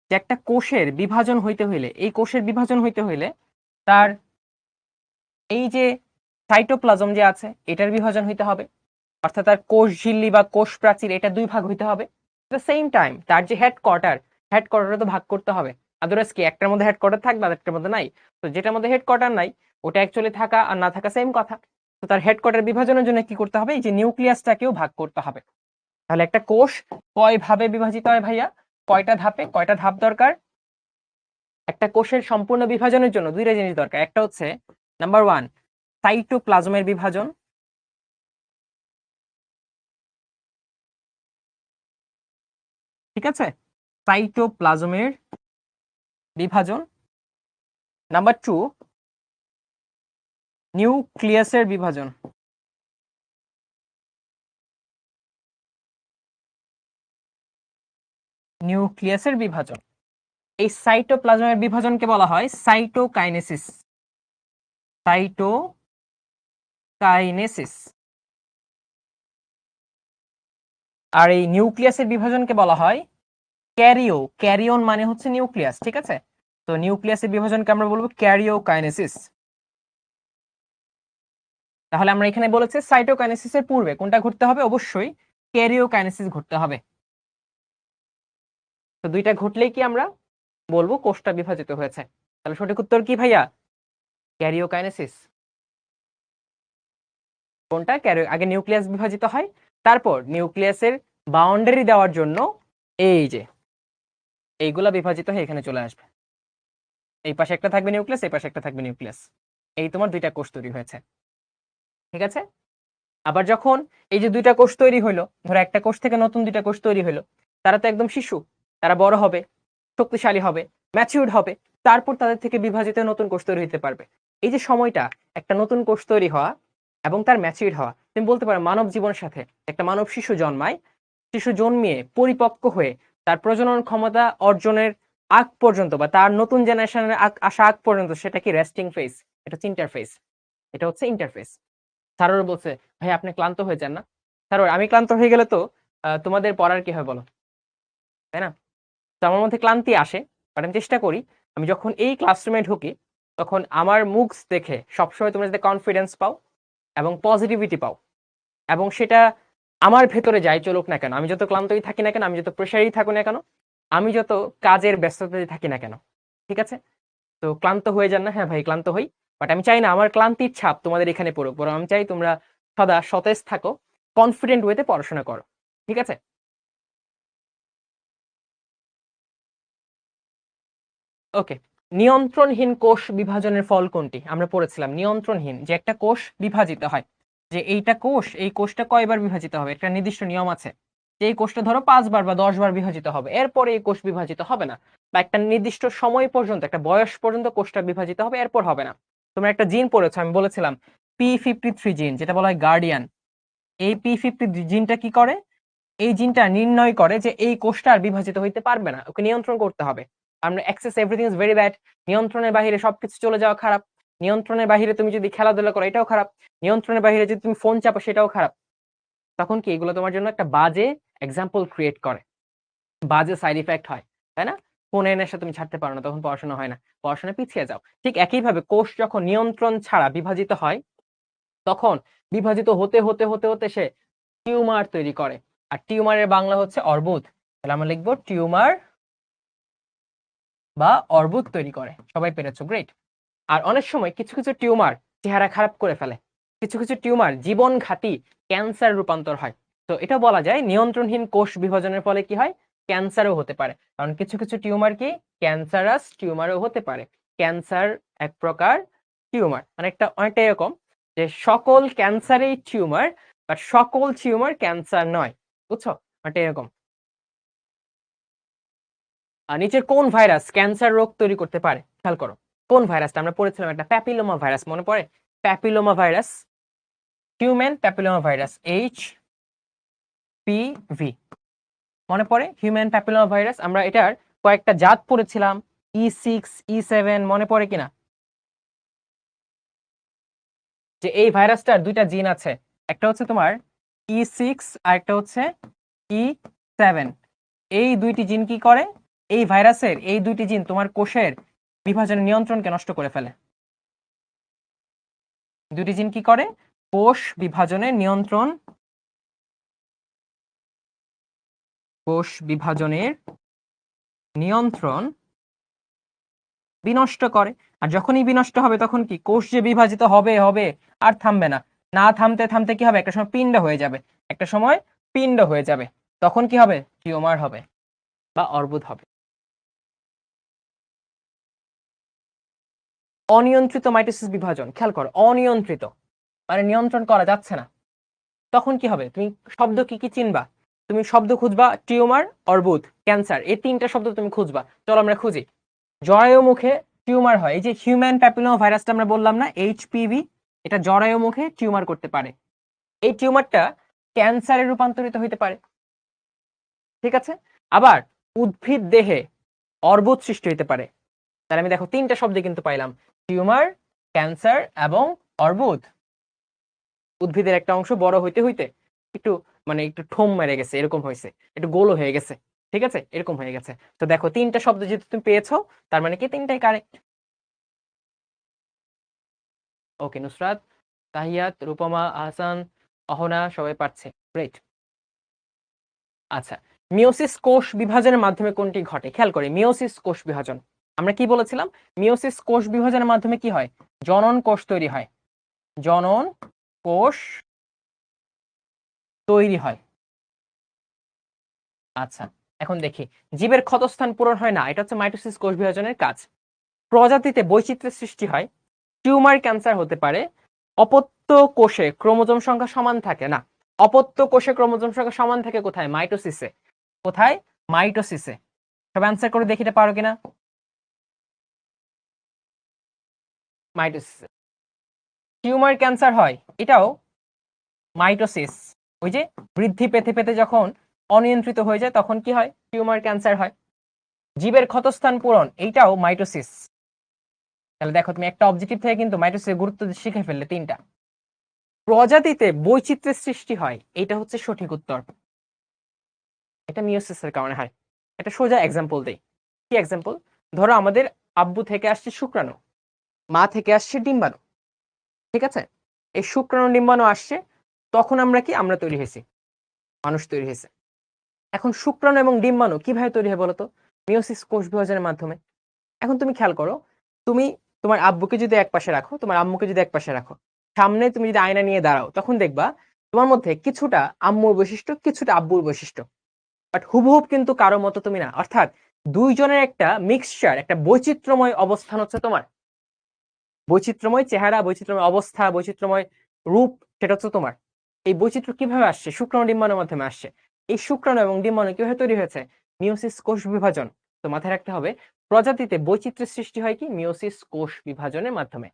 যে একটা কোষের বিভাজন হইতে হইলে, এই কোষের বিভাজন হইতে হইলে তার এই যে সাইটোপ্লাজম যে আছে এটার বিভাজন হইতে হবে, অর্থাৎ তার কোষ ঝিল্লি বা কোষ প্রাচীর এটা দুই ভাগ হইতে হবে। এট দ্য সেম টাইম তার যে হেডকোয়ার্টার তো ভাগ করতে হবে। আদারওয়াইজ কি একটার মধ্যে হেডকোয়ার্টার থাকবে আর একটার মধ্যে নাই? তো যেটার মধ্যে হেডকোয়ার্টার নাই ওটা অ্যাকচুয়ালি থাকা আর না থাকা সেম কথা। তো তার হেডকোয়ার্টার বিভাজনের জন্য কি করতে হবে? এই যে নিউক্লিয়াসটাকেও ভাগ করতে হবে। তাহলে একটা কোষ কয় ভাবে বিভাজিত হয় ভাইয়া? কয়টা ধাপে, কয়টা ধাপ দরকার? একটা কোষের সম্পূর্ণ বিভাজনের জন্য দুইটা জিনিস দরকার। একটা হচ্ছে নাম্বার 1 সাইটোপ্লাজমের বিভাজন, ঠিক আছে? সাইটোপ্লাজমের বিভাজন। নাম্বার 2 নিউক্লিয়াসের বিভাজন। নিউক্লিয়াসের বিভাজন, এই সাইটোপ্লাজমের বিভাজনকে বলা হয় সাইটোকাইনেসিস। সাইটোকাইনেসিস। আর এই নিউক্লিয়াসের বিভাজনকে বলা হয় ক্যারিয়ন মানে হচ্ছে নিউক্লিয়াস। ঠিক আছে? তো নিউক্লিয়াসের বিভাজনকে আমরা বলবো ক্যারিওকাইনেসিস। তাহলে আমরা এখানে বলেছি সাইটোকাইনেসিসের পূর্বে কোনটা ঘটতে হবে? অবশ্যই ক্যারিওকাইনেসিস ঘটতে হবে। তো দুইটা ঘটলেই কি আমরা বলবো কোষটা বিভাজিত হয়েছে। তাহলে সঠিক উত্তর কি ভাইয়া? ক্যারিওকাইনেসিস। কোনটা? আগে নিউক্লিয়াস বিভাজিত হয়, তারপর নিউক্লিয়াসের বাউন্ডারি দেওয়ার জন্য এই যে এইগুলা বিভাজিত হয়ে এখানে চলে আসবে। এই পাশে একটা থাকবে নিউক্লিয়াস, এই পাশে একটা থাকবে নিউক্লিয়াস। এই তোমার দুইটা কোষ তৈরি হয়েছে। ঠিক আছে? আবার যখন এই যে দুইটা কোষ তৈরি হইলো, ধরো একটা কোষ থেকে নতুন দুইটা কোষ তৈরি হইলো, তারা তো একদম শিশু, তারা বড় হবে, শক্তিশালী হবে, ম্যাচিউরড হবে, তারপর তাদের থেকে বিভাজিত নতুন কোষ তৈরি হতে পারবে। এই যে সময়টা একটা নতুন কোষ তৈরি হওয়া এবং তার ম্যাচিউরড হওয়া, তুমি বলতে পারো মানব জীবনের সাথে একটা মানব শিশু জন্মায়, শিশু জন্মিয়ে পরিপক্ক হয়ে তার প্রজনন ক্ষমতা অর্জনের আগ পর্যন্ত বা তার নতুন জেনারেশনের আসা আগ পর্যন্ত সেটা কি রেস্টিং ফেজ, এটা হচ্ছে ইন্টারফেস। এটা হচ্ছে ইন্টারফেস। স্যারও বলছে ভাই আপনি ক্লান্ত হয়ে যান না? স্যার আমি ক্লান্ত হয়ে গেলে তো তোমাদের পড়ার কি হয় বলো, তাই না? তো আমার মধ্যে ক্লান্তি আসে, বাট আমি চেষ্টা করি আমি যখন এই ক্লাসরুমে ঢুকি তখন আমার মুখস দেখে সবসময় তোমরা যাতে কনফিডেন্স পাও এবং পজিটিভিটি পাও, এবং সেটা আমার ভেতরে যাই চলুক না কেন, আমি যত ক্লান্তই থাকি না কেন, আমি যত প্রেশারেই থাকুক না কেন, আমি যত কাজের ব্যস্ততায় থাকি না কেন, ঠিক আছে? তো ক্লান্ত হয়ে যান না, হ্যাঁ ভাই ক্লান্ত হই, বাট আমি চাই না আমার ক্লান্তির ছাপ তোমাদের এখানে পড়ুক, বরং আমি চাই তোমরা সদা সতেজ থাকো, কনফিডেন্ট ওয়েতে পড়াশোনা করো, ঠিক আছে? ওকে, নিয়ন্ত্রণহীন কোষ বিভাজনের ফল কোনটি? আমরা পড়েছিলাম নিয়ন্ত্রণহীন যে একটা কোষ বিভাজিত হয়, যে এইটা কোষ, এই কোষটা কয়বার বিভাজিত হবে, একটা নির্দিষ্ট নিয়ম আছে যে এই কোষটা ধরো 5 বার বা 10 বার বিভাজিত হবে, এরপরে এই কোষ বিভাজিত হবে না, বা একটা নির্দিষ্ট সময় পর্যন্ত, একটা বয়স পর্যন্ত কোষটা বিভাজিত হবে, এরপর হবে না। তোমরা একটা জিন পড়েছো, আমি বলেছিলাম P53 জিন, যেটা বলা হয় গার্ডিয়ান। এই P53 জিনটা কি করে? এই জিনটা নির্ণয় করে যে এই কোষটা আর বিভাজিত হইতে পারবে না, ওকে নিয়ন্ত্রণ করতে হবে। আমরা excess everything is very bad, নিয়ন্ত্রণের বাইরে সবকিছু চলে যাওয়া খারাপ, নিয়ন্ত্রণের বাইরে তুমি যদি খেলাধুলা করো এটাও খারাপ, নিয়ন্ত্রণের বাইরে যদি তুমি ফোন চাপো সেটাও খারাপ। তখন কি এগুলো তোমার জন্য একটা বাজে এক্সাম্পল ক্রিয়েট করে, বাজে সাইড ইফেক্ট হয়, তাই না? ফোনে নেশা তুমি ছাড়তে পারো না, তখন পড়াশোনা হয় না, পড়াশোনা পিছিয়ে যাও। ঠিক একইভাবে কোষ যখন নিয়ন্ত্রণ ছাড়া বিভাজিত হয়, তখন বিভাজিত হতে হতে হতে হতে সে টিউমার তৈরি করে। আর টিউমারের বাংলা হচ্ছে অর্বুদ, তাহলে আমরা লিখবো টিউমার বা অর্বুদ তৈরি করে। সবাই পেরেছো, গ্রেট। আর অনেক সময় কিছু কিছু টিউমার চেহারা খারাপ করে ফেলে, কিছু কিছু টিউমার জীবনঘাতী ক্যান্সার রূপান্তর হয়। তো এটা বলা যায় নিয়ন্ত্রণহীন কোষ বিভাজনের ফলে কি হয়, ক্যান্সারও হতে পারে। কারণ কিছু কিছু টিউমার কি ক্যান্সারাস টিউমারও হতে পারে। ক্যান্সার এক প্রকার টিউমার, মানে অনেকটা এরকম যে সকল ক্যান্সারই টিউমার, বাট সকল টিউমার ক্যান্সার নয়, বুঝছো? এটা এরকম। আর নিচের কোন ভাইরাস ক্যান্সার রোগ তৈরি করতে পারে, খেয়াল করো। কোন ভাইরাসটা আমরা পড়েছিলাম, একটা প্যাপিলোমা ভাইরাস, মনে পড়ে? Papilloma virus, human papilloma virus, HPV, মনে পড়ে? হিউম্যান প্যাপিলোমা ভাইরাস, আমরা এটার কয়েকটা জাত পড়েছিলাম, E6 E7, মনে পড়ে কিনা? যে এই ভাইরাসটার দুইটা জিন আছে, একটা হচ্ছে তোমার E6 আর একটা হচ্ছে E7। এই দুইটি জিন কি করে, এই ভাইরাসের এই দুইটি জিন তোমার কোষের বিভাজনের নিয়ন্ত্রণকে নষ্ট করে ফেলে। দুইটি জিন কি করে, কোষ বিভাজনের নিয়ন্ত্রণ, কোষ বিভাজনের নিয়ন্ত্রণ বিনষ্ট করে। আর যখনই বিনষ্ট হবে তখন কি কোষ যে বিভাজিত হবে হবে আর থামবে না, না থামতে থামতে কি হবে, একটা সময় পিণ্ড হয়ে যাবে, একটা সময় পিণ্ড হয়ে যাবে, তখন কি হবে, টিউমার হবে বা অর্বুদ হবে। অনিয়ন্ত্রিত মাইটোসিস বিভাজন, খেয়াল করো, অনিয়ন্ত্রিত মানে নিয়ন্ত্রণ করা যাচ্ছে না, তখন কি হবে, তুমি শব্দ কি কি চিনবা? তুমি শব্দ খুঁজবা টিউমার, অর্বুদ, ক্যান্সার, এই তিনটা শব্দ তুমি খুঁজবা। চলো আমরা খুঁজি। জরায়ু মুখে টিউমার হয়, এই যে হিউম্যান প্যাপিলোমা ভাইরাসটা আমরা বললাম না, HPV, এটা জরায়ু মুখে টিউমার করতে পারে। এই টিউমারটা ক্যান্সারে রূপান্তরিত হতে পারে, ঠিক আছে? আবার উদ্ভিদ দেহে অর্বুদ সৃষ্টি হতে পারে। তাহলে আমি দেখো তিনটা শব্দ কিন্তু পাইলাম, টিউমার, ক্যান্সার এবং অর্বুদ। উদ্ভিদের একটা অংশ বড় হইতে হইতে একটু মানে একটু ঠোম মেরে গেছে, এরকম হয়েছে, একটু গোল হয়ে গেছে, ঠিক আছে, এরকম হয়ে গেছে। তো দেখো তিনটা শব্দ যেহেতু তুমি পেয়েছো, তার মানে কি তিনটাই কারেক্ট। ওকে, নুসরাত, তাহিয়াত, রূপমা, আহসান, অহনা সবাই পারছে, গ্রেট। আচ্ছা, মিওসিস কোষ বিভাজনের মাধ্যমে কোনটি ঘটে, খেয়াল করে, মিওসিস কোষ বিভাজন আমরা কি বলেছিলাম, মিওসিস কোষ বিভাজনের মাধ্যমে কি হয়, জনন কোষ তৈরি হয়, জনন কোষ তৈরি হয়। আচ্ছা, এখন দেখি, জীবের ক্ষতস্থান পূরণ হয় না, এটা হচ্ছে মাইটোসিস কোষ বিভাজনের কাজ। প্রজাতিতে বৈচিত্র্যের সৃষ্টি হয়, টিউমার ক্যান্সার হতে পারে। অপত্য কোষে ক্রোমোজোম সংখ্যা সমান থাকে না, অপত্য কোষে ক্রোমোজোম সংখ্যা সমান থাকে কোথায়, মাইটোসিসে। কোথায়, মাইটোসিসে। সব অ্যান্সার করে দেখিতে পারো কিনা, মাইটোসিসে। টিউমার ক্যান্সার হয়, এটাও মাইটোসিস, ওই যে বৃদ্ধি পেতে পেতে যখন অনিয়ন্ত্রিত হয়ে যায় তখন কি হয়, টিউমার ক্যান্সার হয়। জীবের ক্ষতস্থান পূরণ, এইটাও মাইটোসিস। তাহলে দেখো তুমি একটা অবজেক্টিভ থেকে কিন্তু মাইটোসিসের গুরুত্ব শিখে ফেললে তিনটা। প্রজাতিতে বৈচিত্র্যের সৃষ্টি হয়, এটা হচ্ছে সঠিক উত্তর। এটা মিওসিসের কারণে হয়। এটা সোজা এক্সাম্পল দেই। কি এক্সাম্পল? ধরো আমাদের আব্বু থেকে আসছে শুক্রাণু, মা থেকে আসছে ডিম্বাণু, ঠিক আছে? এই শুক্রাণু ডিম্বাণু আসছে, তখন আমরা কি? আমরা তৈরি হয়েছি, মানুষ তৈরি হয়েছে। এখন শুক্রাণু এবং ডিম্বাণু কিভাবে তৈরি হয় বলতো? মিওসিস কোষ বিভাজনের মাধ্যমে। এখন তুমি খেয়াল করো, তুমি তোমার আব্বুকে যদি এক পাশে রাখো, তোমার আম্মুকে যদি এক পাশে রাখো, সামনে তুমি যদি আয়না নিয়ে দাঁড়াও, তখন দেখবা তোমার মধ্যে কিছুটা আম্মুর বৈশিষ্ট্য, কিছুটা আব্বুর বৈশিষ্ট্য, বাট হুবহুব কিন্তু কারো মতো তুমি না। অর্থাৎ দুইজনের একটা মিক্সচার, একটা বৈচিত্র্যময় অবস্থান হচ্ছে তোমার। বৈচিত্র্যময় চেহারা, বৈচিত্র্যময় অবস্থা, বৈচিত্র্যময় রূপ, সেটা হচ্ছে তোমার। এই বৈচিত্র্য কিভাবে আসছে? শুক্রাণু ডিম্বাণুর মাধ্যমে আসছে। এই শুক্রাণু এবং ডিম্বাণু কিভাবে তৈরি হয়েছে? মিওসিস কোষ বিভাজন। তো মাথায় রাখতে হবে, প্রজাতিতে বৈচিত্র্যের সৃষ্টি হয় কি? মিওসিস কোষ বিভাজনের মাধ্যমে।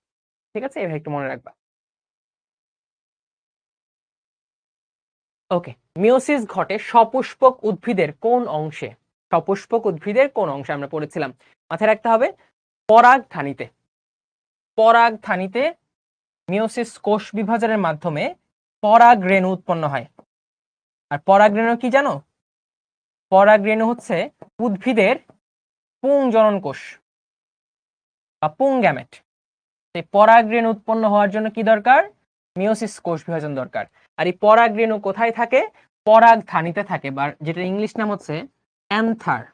ঠিক আছে, এভাবে একটু মনে রাখবা। ওকে, মিওসিস ঘটে সপুষ্পক উদ্ভিদের কোন অংশে? সপুষ্পক উদ্ভিদের কোন অংশে আমরা পড়েছিলাম? মাথায় রাখতে হবে, পরাগধানীতে। পরাগধানীতে মিওসিস কোষ বিভাজনের মাধ্যমে পরাগরেণু উৎপন্ন হয়। আর পরাগরেণু কি জানো? পরাগরেণু হচ্ছে উদ্ভিদের পুংজনন কোষ বা পুংগ্যামেট। এই পরাগরেণু উৎপন্ন হওয়ার জন্য কি দরকার? মিওসিস কোষ বিভাজন দরকার। আর এই পরাগরেণু কোথায় থাকে? পরাগধানীতে থাকে, বা যেটা ইংলিশ নাম হচ্ছে অ্যান্থার।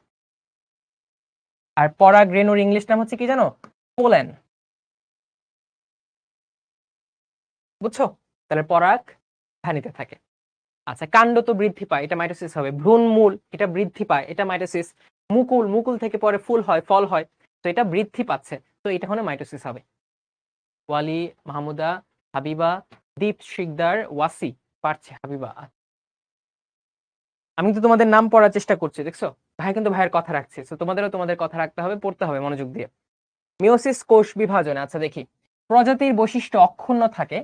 আর পরাগরেণুর ইংলিশ নাম হচ্ছে কি জানো? পোলেন। বুঝছো? তাহলে পরাগধানীতে থাকে। আচ্ছা, কাণ্ড তো বৃদ্ধি পায়, এটা মাইটোসিস হবে। ভ্রূণমূল, এটা বৃদ্ধি পায়, এটা মাইটোসিস। মুকুল, মুকুল থেকে পরে ফুল হয়, ফল হয়, তো এটা বৃদ্ধি পাচ্ছে, তো এটা হলো মাইটোসিস হবে। ওয়ালি, মাহমুদা, হাবিবা, দীপ শিকদার, ওয়াসি পারছে, হাবিবা। আমি তো তোমাদের নাম পড়ার চেষ্টা করছি, দেখছো? ভাই কিন্তু ভাইয়ের কথা রাখছে, তো তোমাদেরও তোমাদের কথা রাখতে হবে, পড়তে হবে মনোযোগ দিয়ে। মিওসিস কোষ বিভাজন, আচ্ছা দেখি। প্রজাতির বৈশিষ্ট্য অক্ষুণ্ণ থাকে,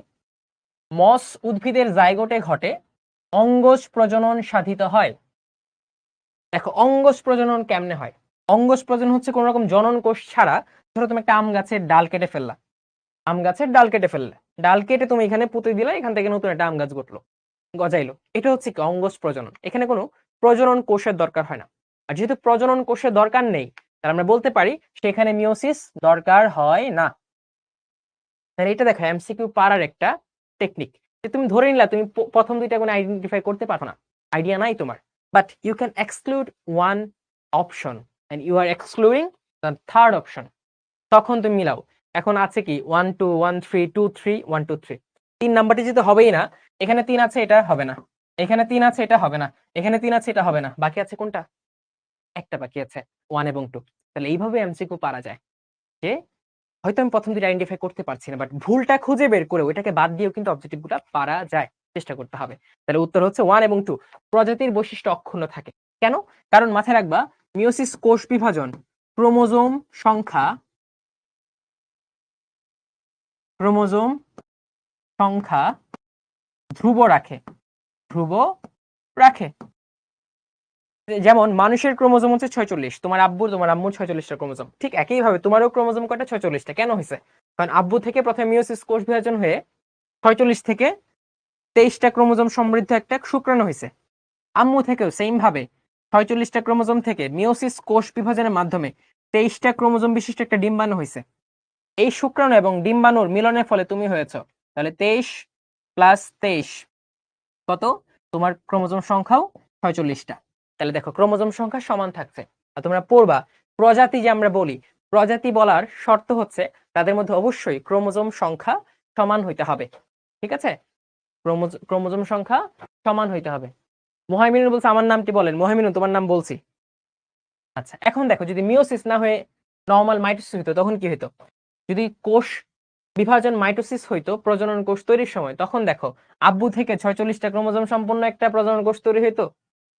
মস উদ্ভিদের জাইগোটে ঘটে, অঙ্গজ প্রজনন সাধিত হয়। দেখো, অঙ্গজ প্রজনন কেমনে হয়? অঙ্গজ প্রজনন হচ্ছে কোন রকম জনন কোষ ছাড়া। ধরো তুমি একটা আম গাছের ডাল কেটে ফেললা, আম গাছের ডাল কেটে ফেললে, ডাল কেটে তুমি এখানে পুঁতে দিলে, এখান থেকে নতুন একটা আম গাছ গজাইলো। এটা হচ্ছে কি? অঙ্গজ প্রজনন। এখানে কোনো প্রজনন কোষের দরকার হয় না। আর যেহেতু প্রজনন কোষের দরকার নেই, তাহলে আমরা বলতে পারি সেখানে মিওসিস দরকার হয় না। তাহলে এটা দেখো এমসিকিউ পারার একটা টেকনিক, যে তুমি ধরে নিলা তুমি প্রথম দুইটা কোনো আইডেন্টিফাই করতে পারো না, আইডিয়া নাই তোমার, but you can exclude one option and you are excluding the third option. তখন তুমি মিলাও। এখন আছে কি 1 2 1 3 2 3 1 2 3, 3 নাম্বারটি যেহেতু হবেই না, এখানে 3 আছে, এটা হবে না, এখানে 3 আছে, এটা হবে না, এখানে 3 আছে, এটা হবে না, বাকি আছে কোনটা? একটা বাকি আছে, 1 এবং 2। তাহলে এইভাবে এমসিকিউ পারা যায়, যে হয়তো আমি প্রথম দুটো আইডেন্টিফাই করতে পারছি না, বাট ভুলটা খুঁজে বের করে ওইটাকে বাদ দিয়েও কিন্তু অবজেক্টিভ গুলো পারা যায়, চেষ্টা করতে হবে। তাহলে উত্তর হচ্ছে 1 এবং 2। প্রজাতির বৈশিষ্ট্য অক্ষুণ্ণ থাকে কেন? কারণ মাথায় রাখবা, মিওসিস কোষ বিভাজন ক্রোমোজোম সংখ্যা, ক্রোমোজোম সংখ্যা ধ্রুব রাখে, ধ্রুব রাখে। যেমন মানুষের ক্রোমোজোম হচ্ছে 46, তোমার আব্বুর, তোমার আম্মুর 46টা ক্রোমোজোম, ঠিক একইভাবে তোমারও ক্রোমোজোম কয়টা? 46টা। কেন হয়েছে? কারণ আব্বু থেকে প্রথমে মিওসিস কোষ বিভাজন হয়ে 46 থেকে 23টা ক্রোমোজোম সমৃদ্ধ একটা শুক্রাণু হয়েছে। আম্মু থেকেও সেম ভাবে 46টা ক্রোমোজোম থেকে মিওসিস কোষ বিভাজনের মাধ্যমে 23টা ক্রোমোজোম বিশিষ্ট একটা ডিম্বাণু হয়েছে। এই শুক্রাণু এবং ডিম্বাণুর মিলনের ফলে তুমি হয়েছ। তাহলে 23 প্লাস 23 কত? তোমার ক্রোমোজোম সংখ্যাও 46টা। তাহলে দেখো ক্রোমোজোম সংখ্যা সমান থাকছে। আর তোমরা পড়বা, প্রজাতি যে আমরা বলি, প্রজাতি বলার শর্ত হচ্ছে তাদের মধ্যে অবশ্যই ক্রোমোজোম সংখ্যা সমান হইতে হবে। ঠিক আছে, ক্রোমোজোম সংখ্যা সমান হইতে হবে। মুহাইমিনুল বলছে আমার নামটি বলেন। মুহাইমিনুল, তোমার নাম বলছি। আচ্ছা, এখন দেখো, যদি মিওসিস না হয়ে নরমাল মাইটোসিস হইতো, তখন কি হইতো? যদি কোষ বিভাজন মাইটোসিস হইতো প্রজনন কোষ তৈরির সময়, তখন দেখো আব্বু থেকে 46টা ক্রোমোজোম সম্পন্ন একটা প্রজনন কোষ তৈরি হইতো,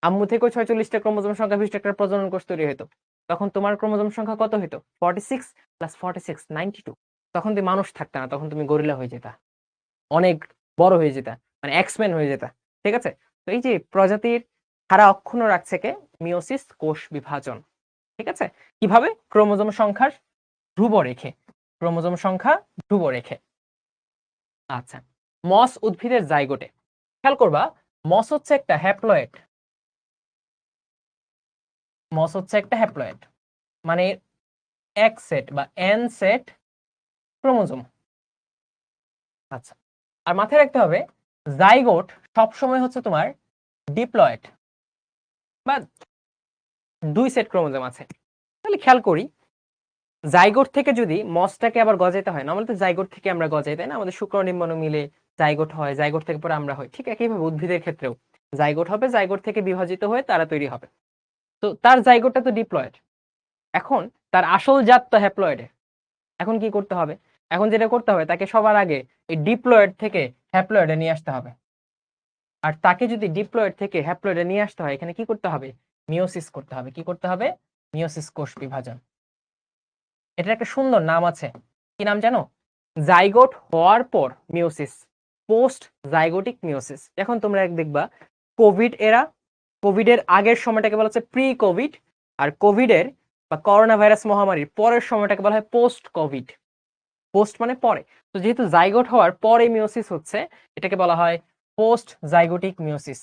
আম্মু থেকেও 46টা ক্রোমোজোম সংখ্যা বিশিষ্ট একটা প্রজনন কোষ তৈরি হইতো। তখন তোমার ক্রোমোজোম সংখ্যা কত হইতো? 46 প্লাস 46 92। তখন তুমি মানুষ থাকতা না, তখন তুমি গরিলা হয়ে যেতা, অনেক বড় হয়ে যেতা, মানে এক্সম্যান হয়ে যেতা। ঠিক আছে, তো এই যে প্রজাতির ধারা অক্ষুণ্ণ রাখছে কে? মিওসিস কোষ বিভাজন। ঠিক আছে, কিভাবে? ক্রোমোজোম সংখ্যার ধ্রুব রেখে, ক্রোমোজোম সংখ্যা ধ্রুব রেখে। আচ্ছা, মস উদ্ভিদের জাইগোটে। খেয়াল করবা, মস হচ্ছে একটা হ্যাপ্লয়েড, মস হচ্ছে একটা হ্যাপ্লয়েড, মানে এক সেট বা এন সেট ক্রোমোজোম। আচ্ছা, আর মাথায় রাখতে হবে জাইগোট সবসময় হচ্ছে তোমার ডিপ্লয়েড বা দুই সেট ক্রোমোজোম আছে। তাহলে খেয়াল করি, জাইগোট থেকে যদি মসটাকে আবার গজাইতে হয়, নর্মালি তো জাইগোট থেকে আমরা গজাই, তাই না? আমাদের শুক্র ডিম্বাণু মিলে জাইগোট হয়, জাইগোট থেকে পরে আমরা হই। ঠিক একইভাবে উদ্ভিদের ক্ষেত্রেও জাইগোট হবে, জাইগোট থেকে বিভাজিত হয়ে তারা তৈরি হবে। তো তার জাইগোটটা তো ডিপ্লয়েড, এখন তার আসল জাত তো হ্যাপ্লয়েডে। এখন কি করতে হবে? এখন যেটা করতে হবে, তাকে সবার আগে এই ডিপ্লয়েড থেকে হ্যাপ্লয়েডে নিয়ে আসতে হবে। আর তাকে যদি ডিপ্লয়েড থেকে হ্যাপ্লয়েডে নিয়ে আসতে হয়, এখানে কি করতে হবে? মিওসিস করতে হবে। কি করতে হবে? মিওসিস, কোষ বিভাজন। এটার একটা সুন্দর নাম আছে, কি নাম জানো? জাইগোট হওয়ার পর মিওসিস, পোস্ট জাইগোটিক মিওসিস। এখন তোমরা দেখবা কোভিড এরা, কোভিডের আগের সময়টাকে বলা হচ্ছে প্রি কোভিড, আর কোভিডের বা করোনা ভাইরাস মহামারীর পরের সময়টাকে বলা হয় পোস্ট কোভিড। পোস্ট মানে পরে, তো যেহেতু জাইগোট হওয়ার পরে মিওসিস হচ্ছে, এটাকে বলা হয় পোস্ট জাইগোটিক মিওসিস।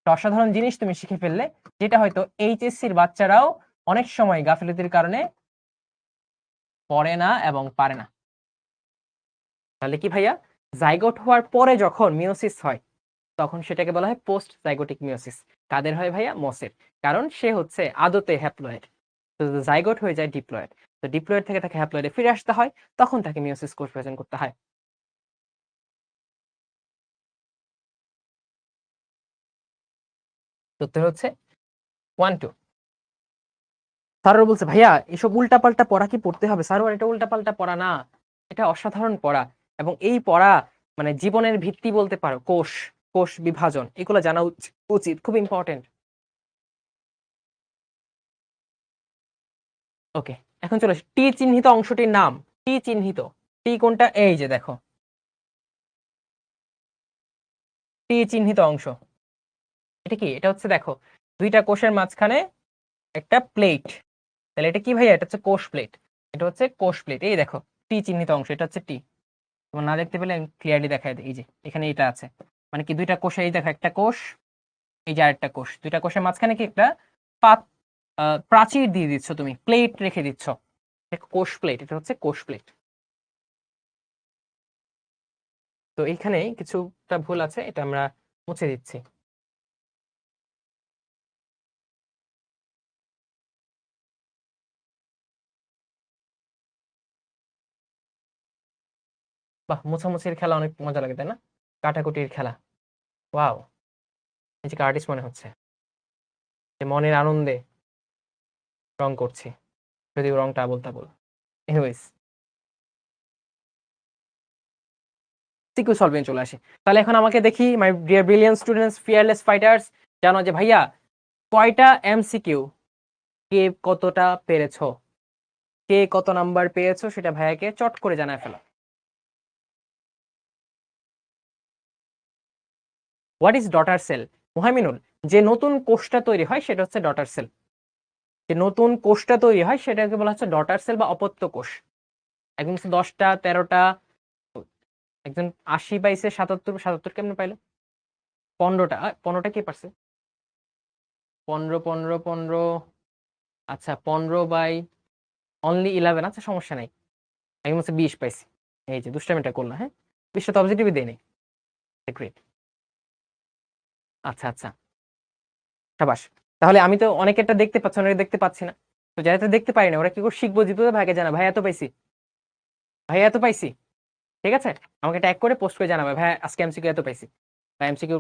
অসাধারণ জিনিস তুমি শিখে ফেললে, যেটা হয়তো এইচএসসির বাচ্চারাও অনেক সময় গাফিলতির কারণে পড়ে না এবং পারে না। তাহলে কি ভাইয়া, জাইগোট হওয়ার পরে যখন মিওসিস হয়, তখন সেটাকে বলা হয় পোস্ট জাইগোটিক মিওসিস। কাদের হয় ভাইয়া? মসের। কারণ সে হচ্ছে আদতে হ্যাপ্লয়েড, তো জাইগোট হয়ে যায় ডিপ্লয়েড, তো ডিপ্লয়েড থেকে তাকে হ্যাপ্লয়েডে ফিরে আসতে হয়, তখন তাকে মিওসিস কোষ বিভাজন করতে হয়। উত্তর হচ্ছে 1-2। স্যারও বলছে ভাইয়া এসব উল্টাপাল্টা পড়া কি পড়তে হবে? স্যার, এটা উল্টাপাল্টা পড়া না, এটা অসাধারণ পড়া। এবং এই পড়া মানে জীবনের ভিত্তি বলতে পারো। কোষ, কোষ বিভাজন, এগুলো জানা উচিত, খুব ইম্পর্টেন্ট। ওকে, এখন চলে আসি টি চিহ্নিত অংশটির নাম। টি চিহ্নিত, টি কোনটা? এই যে দেখো, টি চিহ্নিত অংশ এটা কি? এটা হচ্ছে দেখো, দুইটা কোষের মাঝখানে একটা প্লেট। তাহলে এটা কি ভাইয়া? এটা হচ্ছে কোষ প্লেট, এটা হচ্ছে কোষ প্লেট। এই দেখো টি চিহ্নিত অংশ, এটা হচ্ছে টি। তোমার না দেখতে পেলে ক্লিয়ারলি দেখাই দিই, এই যে এখানে এটা আছে, মানে কি দুইটা কোষে, এই দেখো একটা কোষ, এই যে আরেকটা কোষ, দুইটা কোষের মাঝখানে কি একটা পাত প্রাচীর দিয়ে দিচ্ছ, তুমি প্লেট রেখে দিচ্ছ, কোষ প্লেট, এটা হচ্ছে কোষ প্লেট। তো এইখানে কিছুটা ভুল আছে, এটা আমরা মুছে দিচ্ছি। বাহ, মোছামুছির খেলা অনেক মজা লাগে, তাই না? কাটাকুটির খেলা, ওয়াও। নিজেকে আর্টিস্ট মনে হচ্ছে, যে মনের আনন্দে রং করছি, যদিও রংটা Abol Tabol. Anyways, CQ solving চলে আসে। তাহলে এখন আমাকে দেখি, my dear brilliant students, fearless fighters, জানো যে ভাইয়া কয়টা এমসিকিউ, কে কতটা পেরেছো, কে কত নাম্বার পেয়েছো, সেটা ভাইয়াকে চট করে জানায় ফেলো। What is daughter cell? Muhaiminul, যে নতুন কোষটা তৈরি হয় সেটা হচ্ছে ডটার সেল। যে নতুন কোষটা তৈরি হয় সেটাকে বলা হচ্ছে ডটার সেল বা অপত্য কোষ। একজন 10টা 13টা, একজন 80 পাইছে, 77, 77 কেমনে পাইলো? 15টা, 15টা কে পারছে? 15, 15, 15, আচ্ছা 15/11, আচ্ছা সমস্যা নাই। একজন হচ্ছে 20 পাইছি, এই যে দুষ্টামিটা করলো, হ্যাঁ 20টা তো অবজেক্টিভই দেয়নি। গ্রেট, আচ্ছা আচ্ছা, সাবাস। তাহলে আমি তো অনেকেরটা দেখতে পাচ্ছি, অনেকে দেখতে পাচ্ছি না। তো যারা তো দেখতে পারি না, ওরা কি করে শিখবো? জিতু ভাইকে জানা, ভাই এত পাইছি, ভাই এত পাইছি। ঠিক আছে, আমাকে ট্যাগ করে পোস্ট করে জানাবে, ভাই আজকে এমসিকিউ এত পাইছি, বা এমসিকিউ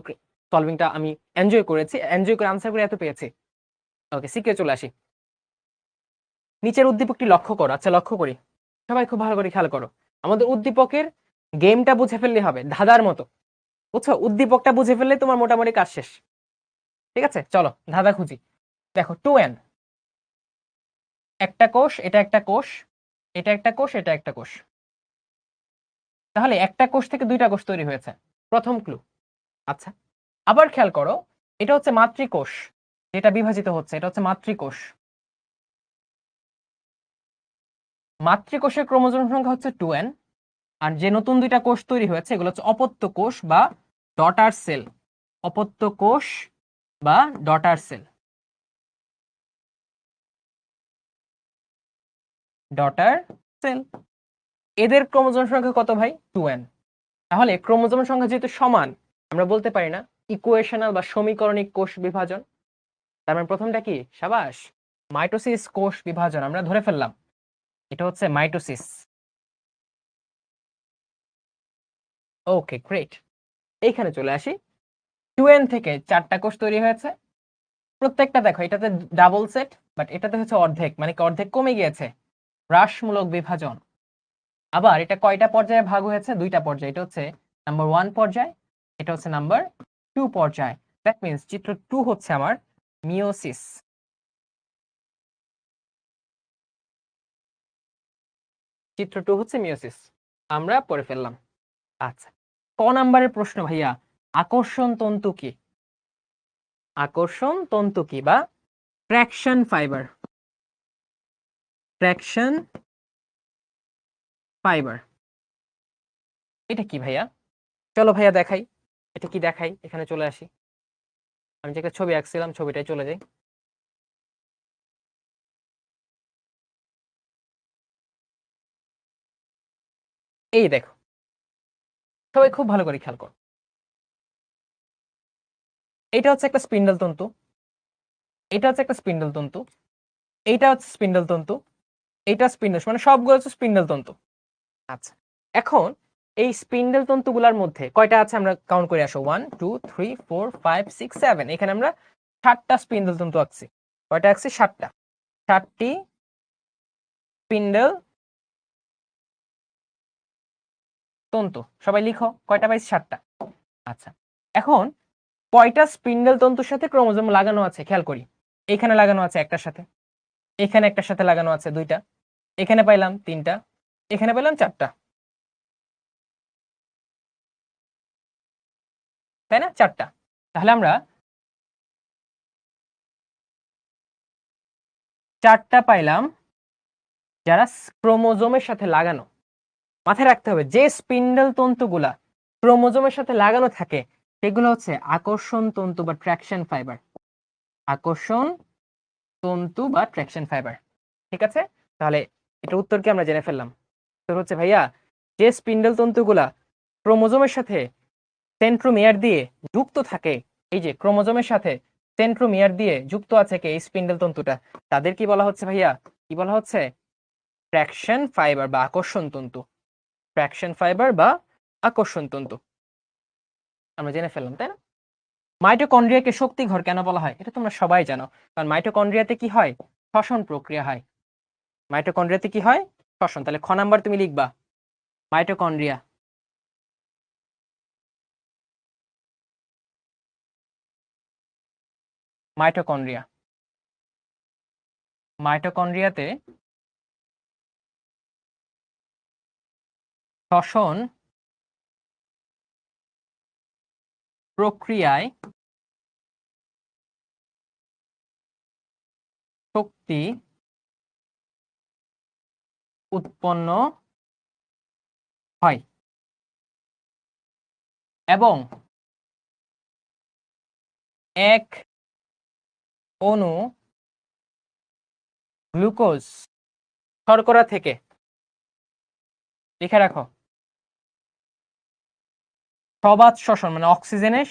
সলভিংটা আমি এনজয় করেছি, এনজয় করে আনসার করে এত পেয়েছি। ওকে, সিকিউ চলে আসি। নিচের উদ্দীপকটি লক্ষ্য করো। আচ্ছা লক্ষ্য করি, সবাই খুব ভালো করে খেয়াল করো। আমাদের উদ্দীপকের গেমটা বুঝে ফেললে হবে, ধাঁধার মতো, বুঝছো? উদ্দীপকটা বুঝে ফেললে তোমার মোটামুটি কাজ শেষ। ঠিক আছে, চলো ধাঁধা খুঁজি। দেখো 2n, একটা কোষ, এটা একটা কোষ, এটা একটা কোষ, এটা একটা কোষ। তাহলে একটা কোষ থেকে দুইটা কোষ তৈরি হয়েছে, প্রথম ক্লু। আচ্ছা, আবার খেয়াল করো, এটা হচ্ছে মাতৃকোষ, যেটা বিভাজিত হচ্ছে, এটা হচ্ছে মাতৃকোষ। মাতৃকোষের ক্রোমোজোম সংখ্যা হচ্ছে 2n, আর যে নতুন দুইটা কোষ তৈরি হয়েছে এগুলো হচ্ছে অপত্য কোষ বা ডটার সেল। অপত্য কোষ বা ডটার সেল। Daughter cell. এদের ক্রোমোজোম সংখ্যা কত ভাই? 2n। তাহলে ক্রোমোজোম সংখ্যা যেহেতু সমান, আমরা বলতে পারি না ইকুয়েশনাল বা সমীকরণিক কোষ বিভাজন। তার মানে প্রথমটা কি? সাবাস, মাইটোসিস কোষ বিভাজন আমরা ধরে ফেললাম, এটা হচ্ছে মাইটোসিস। Okay great. এইখানে চলে আসি, 2n থেকে 4টা কোষ তৈরি হয়েছে। প্রত্যেকটা দেখো, এটাতে ডাবল সেট, বাট এটাতে হচ্ছে অর্ধেক, মানে কি অর্ধেক কমে গিয়েছে, হ্রাসমূলক বিভাজন। আবার এটা কয়টা পর্যায়ে ভাগ হয়েছে? 2টা পর্যায়ে। এটা হচ্ছে নাম্বার 1 পর্যায়, এটা হচ্ছে নাম্বার 2 পর্যায়। দ্যাট মিন্স চিত্র 2 হচ্ছে আমার মিওসিস। চিত্র 2 হচ্ছে মিওসিস, আমরা পড়ে ফেললাম। আচ্ছা, ক নাম্বারের প্রশ্ন ভাইয়া, আকর্ষণ তন্তু কি? আকর্ষণ তন্তু কি বা ট্র্যাকশন ফাইবার। ট্র্যাকশন ফাইবার এটা কি ভাইয়া? চলো ভাইয়া দেখাই। এটা কি দেখাই, এখানে চলে আসি। আমি যে একটা ছবি আঁকছিলাম, ছবিটাই চলে যাই। এই দেখো, সবাই খুব ভালো করে খেয়াল করো। এটা হচ্ছে একটা স্পিন্ডল তন্তু, এটা হচ্ছে একটা স্পিন্ডল তন্তু, এইটা হচ্ছে স্পিন্ডল তন্তু, এইটা স্পিন্ডল, মানে সবগুলো হচ্ছে স্পিন্ডল তন্তু। আচ্ছা, এখন এই স্পিন্ডল তন্তুগুলোর মধ্যে কয়টা আছে আমরা কাউন্ট করে আসো, 1 2 3 4 5 6 7। এখানে আমরা 7টা স্পিন্ডল তন্তু আঁকছি। কয়টা আঁকছি? 7টা। 7টি স্পিন্ডল তন্তু। সবাই লিখো, কয়টা পাইছি? 7টা। আচ্ছা, এখন কয়টা স্পিন্ডল তন্তুর সাথে ক্রোমোজোম লাগানো আছে খেয়াল করি। এখানে লাগানো আছে একটার সাথে, এখানে একটার সাথে লাগানো আছে 2টা, এখানে পাইলাম 3টা, এখানে পাইলাম 4টা, তাই না? 4টা। তাহলে আমরা 4টা পাইলাম যারা ক্রোমোজোমের সাথে লাগানো। মাথায় রাখতে হবে, যে স্পিন্ডল তন্তুগুলা ক্রোমোজোমের সাথে লাগানো থাকে সেগুলো হচ্ছে আকর্ষণ তন্তু বা ট্র্যাকশন ফাইবার। আকর্ষণ তন্তু বা ট্র্যাকশন ফাইবার। ঠিক আছে, তাহলে এটা উত্তর কি আমরা জেনে ফেললাম। উত্তর হচ্ছে ভাইয়া, যে স্পিন্ডল তন্তুগুলা ক্রোমোজোমের সাথে সেন্ট্রোমিয়ার দিয়ে যুক্ত থাকে, এই যে ক্রোমোজোমের সাথে সেন্ট্রোমিয়ার দিয়ে যুক্ত আছে কে এই স্পিন্ডল তন্তুটা, তাদের কি বলা হচ্ছে ভাইয়া? কি বলা হচ্ছে? ট্র্যাকশন ফাইবার বা আকর্ষণ তন্তু। ট্র্যাকশন ফাইবার বা আকর্ষণ তন্তু আমরা জেনে ফেললাম, তাই না? মাইটোকন্ড্রিয়াকে শক্তি ঘর কেন বলা হয়? এটা তোমরা সবাই জানো, কারণ মাইটোকন্ড্রিয়াতে কি হয়? শ্বসন প্রক্রিয়া হয়। মাইটোকন্ড্রিয়াতে কি হয়? শ্বসন। তাহলে খ নাম্বার তুমি লিখবা, মাইটোকন্ড্রিয়া। মাইটোকন্ড্রিয়া, মাইটোকন্ড্রিয়াতে শ্বসন প্রক্রিয়ায় শক্তি উৎপন্ন হয় এবং এক অণু গ্লুকোজ শর্করা থেকে, লিখে রাখো, সবাত শ্বসন মানে অক্সিজেনের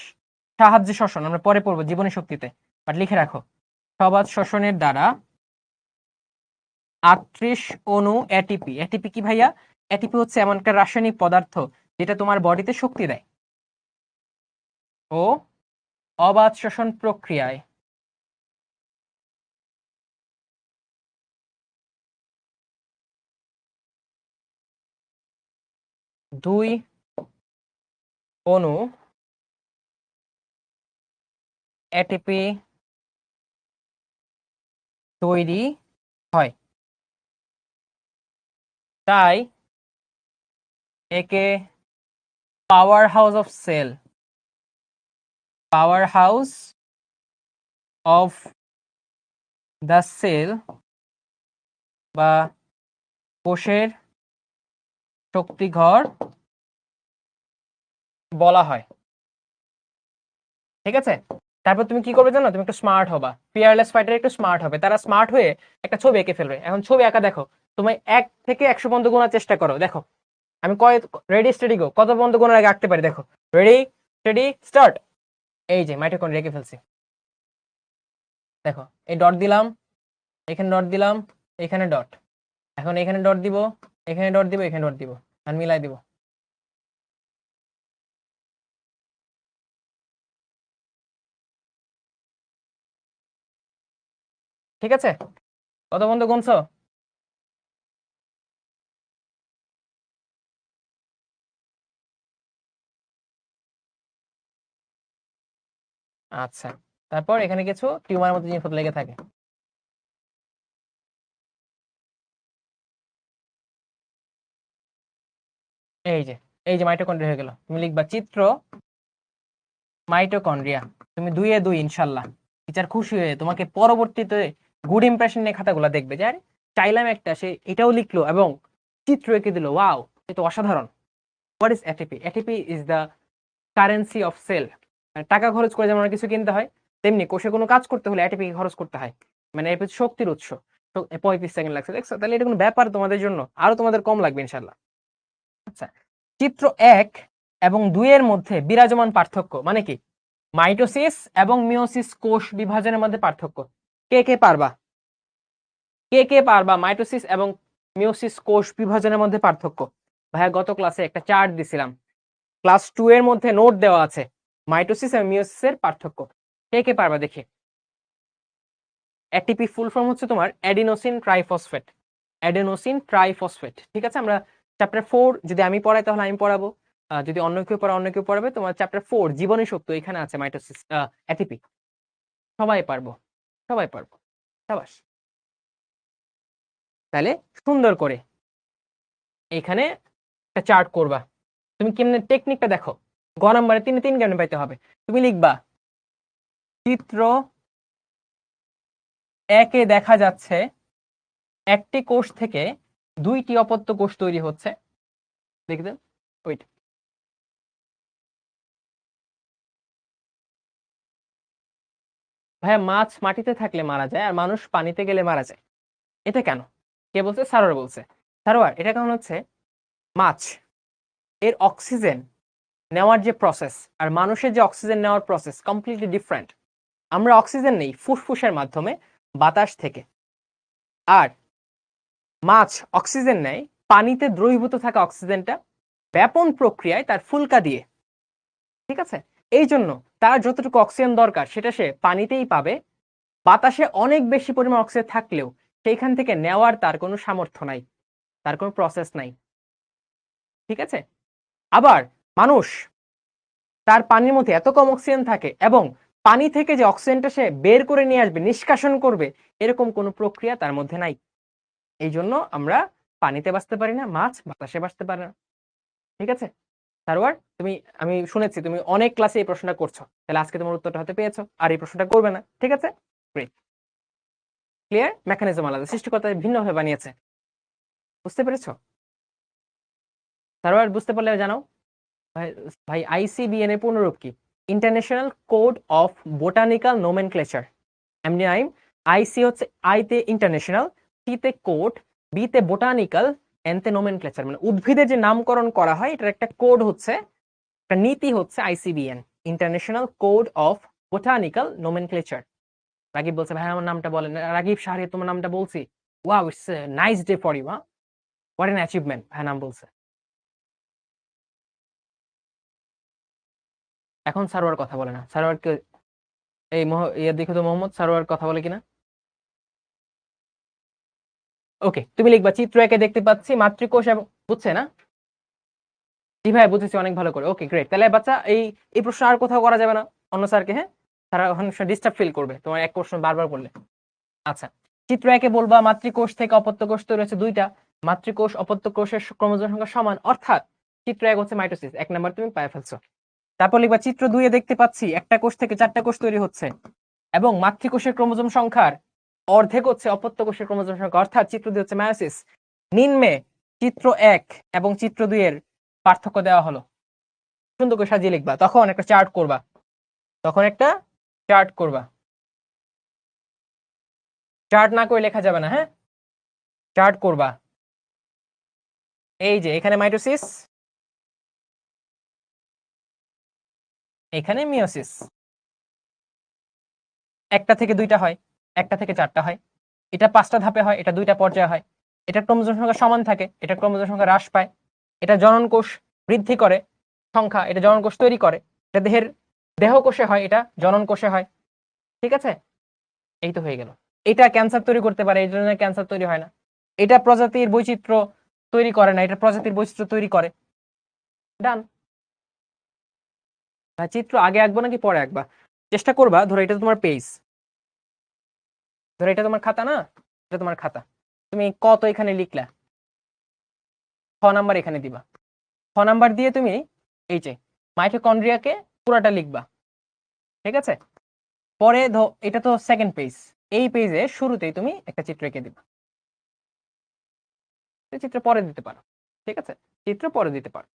সাহায্যে শ্বসন, আমরা পরে পড়বো জীবনী শক্তিতে, বাট লিখে রাখো, সবাত শ্বসনের দ্বারা 38 অণু এটিপি। এটিপি কি ভাইয়া? এটিপি হচ্ছে এমন একটা রাসায়নিক পদার্থ যেটা তোমার বডিতে শক্তি দেয়, ও অবাত শ্বসন প্রক্রিয়ায় 2 অণু এটিপি তৈরি হয়। তাই একে power house of cell, power house of the cell বা কোষের শক্তিঘর বলা হয়। ঠিক আছে, তারপর তুমি কি করবে জানো, তুমি একটু স্মার্ট হবা, ফিয়ারলেস ফাইটার একটু স্মার্ট হবে, তারা স্মার্ট হয়ে একটা ছবি এঁকে ফেলবে। এখন ছবি আঁকা দেখো, তুমি 1 থেকে 100 পর্যন্ত গোনার চেষ্টা করো, দেখো আমি রেডি স্টেডি গো কত পর্যন্ত গোনার আগে আঁকতে পারি, দেখো রেডি স্টেডি স্টার্ট। এই যে মাইটোকন্ড্রিয়া এঁকে ফেলছি, দেখো এই ডট দিলাম, এখানে ডট দিলাম, এখানে ডট, এখন এখানে ডট দিব, এখানে ডট দিব, এখানে ডট দিব, আর মিলাই দিব। ঠিক আছে, কত পর্যন্ত গুনছো? আচ্ছা, তারপর এখানে কিছু টিউমার মতো জিনিস লেগে থাকে। এই যে এই যে মাইটোকন্ড্রিয়া হয়ে গেল, তুমি লিখবা চিত্র মাইটোকন্ড্রিয়া, তুমি 2 এ 2 ইনশাল্লাহ। টিচার খুশি হয়ে তোমাকে পরবর্তীতে গুড ইমপ্রেশন নিয়ে খাতাগুলো দেখবে, যে আরে চাইলাম একটা, সে এটাও লিখলো এবং চিত্র এঁকে দিল, ওয়াও এ তো অসাধারণ। What is ATP? ATP is the currency of cell. টাকা খরচ করে যেমন কিছু কিনতে হয়, তেমনি কোষে কোনো কাজ করতে হলে এটিপি খরচ করতে হয়, মানে এর প্রতি শক্তির উৎস। তো 35 সেকেন্ড লাগছে, দেখছো? তাহলে এটা কোনো ব্যাপার তোমাদের জন্য, আরো তোমাদের কম লাগবে ইনশাল্লাহ। আচ্ছা, চিত্র 1 এবং 2 এর মধ্যে বিরাজমান পার্থক্য মানে কি? মাইটোসিস এবং মিওসিস কোষ বিভাজনের মধ্যে পার্থক্য। কে কে পারবা? কে কে পারবা মাইটোসিস এবং মিওসিস কোষ বিভাজনের মধ্যে পার্থক্য? ভাইয়া গত ক্লাসে একটা চার্ট দিছিলাম, ক্লাস 2 এর মধ্যে নোট দেওয়া আছে মাইটোসিস এবং মিওসিসের পার্থক্য। কে কে পারবা দেখি? এটিপি ফুল ফর্ম হচ্ছে তোমার অ্যাডিনোসিন ট্রাইফসফেট। অ্যাডিনোসিন ট্রাইফসফেট, ঠিক আছে? আমরা চ্যাপ্টার 4 যদি আমি পড়াই তাহলে আমি পড়াবো, যদি অন্য কেউ পড়া অন্য কেউ পড়াবে। তোমার চ্যাপ্টার 4 জীবনী সত্য এখানে আছে মাইটোসিস এটিপি। সবাই পারবো, সবাই পারবো, সাবাস। তাহলে সুন্দর করে এখানে একটা চার্ট করবা। তুমি কেমনে টেকনিকটা দেখো, গ নাম্বারে 3 3 কেমনে পাইতে হবে? তুমি লিখবা চিত্র 1-এ দেখা যাচ্ছে একটি কোষ থেকে 2টি অপত্য কোষ তৈরি হচ্ছে। দেখবেন ওইটা। ভাইয়া মাছ মাটিতে থাকলে মারা যায় আর মানুষ পানিতে গেলে মারা যায়, এটা কেন? কে বলছে? সারোয়ার বলছে। সারোয়ার, এটা কারণ হচ্ছে মাছ এর অক্সিজেন নেওয়ার যে প্রসেস আর মানুষের যে অক্সিজেন নেওয়ার প্রসেস কমপ্লিটলি ডিফারেন্ট। আমরা অক্সিজেন নেই ফুসফুসের মাধ্যমে বাতাস থেকে, আর মাছ অক্সিজেন নেয় পানিতে দ্রবীভূত থাকা অক্সিজেনটা ব্যাপন প্রক্রিয়ায় তার ফুলকা দিয়ে। ঠিক আছে, এই জন্য তার যতটুকু অক্সিজেন দরকার সেটা সে পানিতেই পাবে। বাতাসে অনেক বেশি পরিমাণ অক্সিজেন থাকলেও সেইখান থেকে নেওয়ার তার কোনো সামর্থ্য নাই, তার কোনো প্রসেস নাই। ঠিক আছে, আবার মানুষ, তার পানির মধ্যে এত কম অক্সিজেন থাকে এবং পানি থেকে যে অক্সিজেনটা সে বের করে নিয়ে আসবে, নিষ্কাশন করবে, এরকম কোনো প্রক্রিয়া তার মধ্যে নাই। এই জন্য আমরা পানিতে বাঁচতে পারি না, মাছ বাতাসে বাঁচতে পারে না। ঠিক আছে সারোয়ার, তুমি, আমি শুনেছি তুমি অনেক ক্লাসে এই প্রশ্নটা করছো, তাহলে আজকে তোমার উত্তরটা হতে পেয়েছো আর এই প্রশ্নটা করবে না। ঠিক আছে, গ্রেট। ক্লিয়ার? মেকানিজম আলাদা, সৃষ্টিকর্তা ভিন্নভাবে বানিয়েছে। বুঝতে পেরেছো সারোয়ার? বুঝতে পারলে জানাও। ভাই, ভাই আইসিবিএন এর পূর্ণরূপ কি? International code of botanical nomenclature. এমনি নাইম, আইসি হচ্ছে আইতে ইন্টারন্যাশনাল, টিতে কোড, বিতে বোটানিক্যাল, এনতে নোমেনক্লেচার, মানে উদ্ভিদের যে নামকরণ করা হয় এটার একটা কোড হচ্ছে, একটা নীতি হচ্ছে আইসিবিএন, international code of botanical nomenclature. Ragib বলছে ভাই আমার নামটা বলেন। রাগিব শাহরি, তোমার নামটা বলছি। Wow, it's nice day for you, what an achievement. ভাই নাম বলছে। এখন সারোয়ার কথা বলে না, সারোয়ারকে এই ইয়ে দেখো তো মোহাম্মদ সারোয়ার কথা বলে কিনা। ওকে, তুমি লিখবা চিত্র 1-এ দেখতে পাচ্ছি মাতৃকোষ এবং, বুঝছে না? জি ভাই বুঝেছি অনেক ভালো করে। ওকে গ্রেট, তাহলে বাচ্চা এই এই প্রশ্ন আর কোথাও করা যাবে না অন্য স্যারকে, হ্যাঁ? তারা ওখানে ডিস্টার্ব ফিল করবে তোমার এক প্রশ্ন বারবার করলে। আচ্ছা, চিত্র 1-এ বলবা মাতৃকোষ থেকে অপত্য কোষ তৈরি হচ্ছে 2টা, মাতৃকোষ অপত্য কোষের ক্রোমোজোম সংখ্যা সমান, অর্থাৎ চিত্র 1 হচ্ছে মাইটোসিস, 1 নাম্বার তুমি পায়ে ফেলছো। তারপর লিখবা চিত্র 2-এ দেখতে পাচ্ছি একটা কোষ থেকে 4টা কোষ তৈরি হচ্ছে এবং মাতৃকোষের ক্রোমোজোম সংখ্যার অর্ধেক হচ্ছে অপত্য কোষের ক্রোমোজোম সংখ্যা, অর্থাৎ চিত্র 2 হচ্ছে মায়োসিস। নিম্নে চিত্র 1 এবং চিত্র 2 এর পার্থক্য দেওয়া হলো, সুন্দর করে সাজিয়ে লিখবা, তখন একটা চার্ট করবা, চার্ট না করে লেখা যাবে না, হ্যাঁ, চার্ট করবা। এই যে এখানে মাইটোসিস, এখানে মিওসিস, একটা থেকে দুইটা হয়, একটা থেকে চারটা হয়, এটা 5টা ধাপে হয়, এটা 2টা পর্যায়ে হয়, এটা ক্রোমোজোম সংখ্যা সমান থাকে, এটা ক্রোমোজোম সংখ্যা হ্রাস পায়, এটা জনন কোষ বৃদ্ধি করে সংখ্যা, এটা জনন কোষ তৈরি করে, এটা দেহ কোষে হয়, এটা জনন কোষে হয়। ঠিক আছে, এই তো হয়ে গেল। এটা ক্যান্সার তৈরি করতে পারে, এই জন্য ক্যান্সার তৈরি হয় না। এটা প্রজাতির বৈচিত্র্য তৈরি করে না, এটা প্রজাতির বৈচিত্র্য তৈরি করে। ডান। চিত্র আগে আঁকবো নাকি পরে আঁকবা? চেষ্টা করবা, ধরো এটা তোমার পেজ, ধরো এটা তোমার খাতা না, এটা তোমার খাতা, তুমি কত এখানে লিখলা, 6 নাম্বার এখানে দিবা, 6 নাম্বার দিয়ে তুমি এই যে মাইটোকন্ড্রিয়াকে পুরাটা লিখবা। ঠিক আছে, পরে এটা তো সেকেন্ড পেজ, এই পেজে শুরুতেই তুমি একটা চিত্র এঁকে দিবা, চিত্র পরে দিতে পারো। ঠিক আছে, চিত্র পরে দিতে পারো।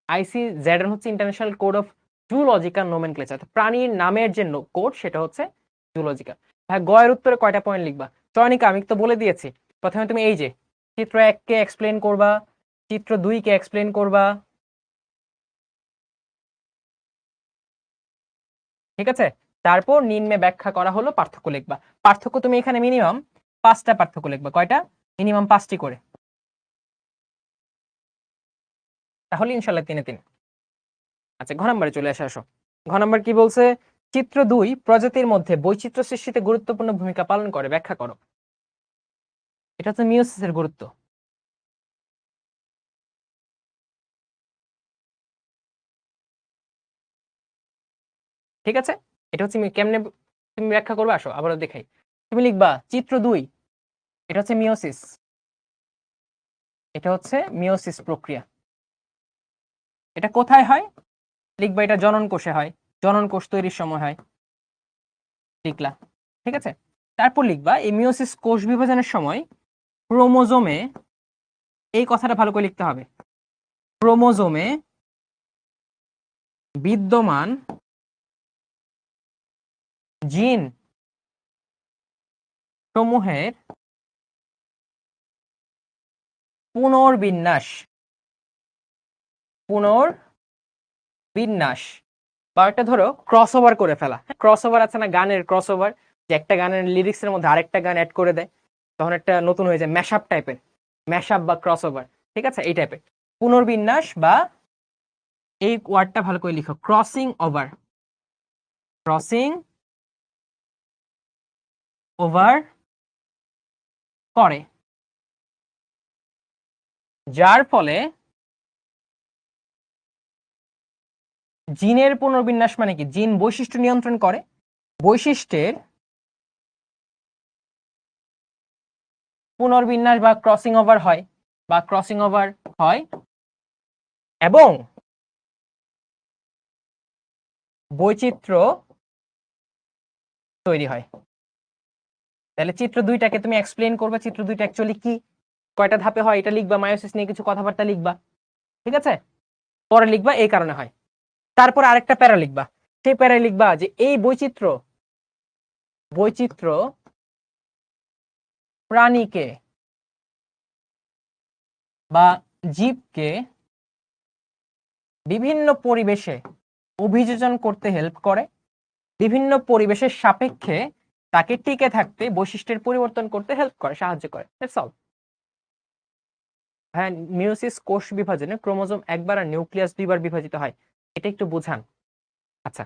ICZN হচ্ছে international code of zoological nomenclature, প্রাণীর নামের যে কোড সেটা হচ্ছে জুলজিক্যাল। ভাই গয়ের উত্তরে কয়টা পয়েন্ট লিখবা? চয়নিকা আমি তো বলে দিয়েছি, প্রথমে তুমি এই যে চিত্র 1 কে এক্সপ্লেন করবা, চিত্র 2 কে এক্সপ্লেন করবা। ঠিক আছে, তারপর নিম্নে ব্যাখ্যা করা হলো পার্থক্য লিখবা। পার্থক্য তুমি এখানে মিনিমাম 5টা পার্থক্য লিখবা। কয়টা? মিনিমাম 5টি করে, তাহলে ইনশাল্লাহ 3-এ 3। আচ্ছা, ঘ নাম্বারে চলে আসো। ঘ নাম্বার কি বলছে? চিত্র 2 প্রজাতির মধ্যে বৈচিত্র্য সৃষ্টিতে গুরুত্বপূর্ণ ভূমিকা পালন করে, ব্যাখ্যা করো। এটা হচ্ছে মিওসিসের গুরুত্ব। ঠিক আছে, এটা হচ্ছে কেমনে তুমি ব্যাখ্যা করবে, আসো আবারও দেখাই। তুমি লিখবা চিত্র 2, এটা হচ্ছে মিওসিস, এটা হচ্ছে মিওসিস প্রক্রিয়া। এটা কোথায় হয়? লিখবা এটা জনন কোষে হয়, জনন কোষ তৈরির সময় হয়, লিখলা। ঠিক আছে, তারপর লিখবা এই মিওসিস কোষ বিভাজনের সময় ক্রোমোজোমে, এই কথাটা ভালো করে লিখতে হবে, ক্রোমোজোমে বিদ্যমান জিন সমূহের পুনর্বিন্যাস, পুনর্বিন্যাস বা একটা ধরো ক্রস ওভার করে ফেলা। ক্রস ওভার আছে না, গানের ক্রস ওভার, যে একটা গানের লিরিক্সের মধ্যে আরেকটা গান অ্যাড করে দেয়, তখন একটা নতুন হয়ে যায়, ম্যাশআপ টাইপের, ম্যাশআপ বা ক্রস ওভার। ঠিক আছে, এই টাইপের পুনর্বিন্যাস, বা এই ওয়ার্ডটা ভালো করে লিখো, ক্রসিং ওভার, ক্রসিং ওভার করে, যার ফলে জিনের পুনর্বিন্যাস মানে কি, জিন বৈশিষ্ট্য নিয়ন্ত্রণ করে, বৈশিষ্ট্যের পুনর্বিন্যাস বা ক্রসিং ওভার হয়, এবং বৈচিত্র্য তৈরি হয়। তাহলে চিত্র 2টাকে তুমি এক্সপ্লেন করবে, চিত্র 2টা অ্যাকচুয়ালি কি, কয়টা ধাপে হয় এটা লিখবা, মায়োসিস নিয়ে কিছু কথাবার্তা লিখবা। ঠিক আছে, পরে লিখবা এই কারণে হয়। তারপর আরেকটা প্যারা লিখবা, সেই প্যারায় লিখবা যে এই বৈচিত্র্য প্রাণীকে বা জীবকে বিভিন্ন পরিবেশে অভিযোজন করতে হেল্প করে, বিভিন্ন পরিবেশের সাপেক্ষে তাকে টিকে থাকতে, বৈশিষ্ট্যের পরিবর্তন করতে হেল্প করে, সাহায্য করে। That's all. হ্যাঁ, মিওসিস কোষ বিভাজনে ক্রোমোজোম একবার আর নিউক্লিয়াস 2বার বিভাজিত হয়, এটা একটু বুঝান। আচ্ছা,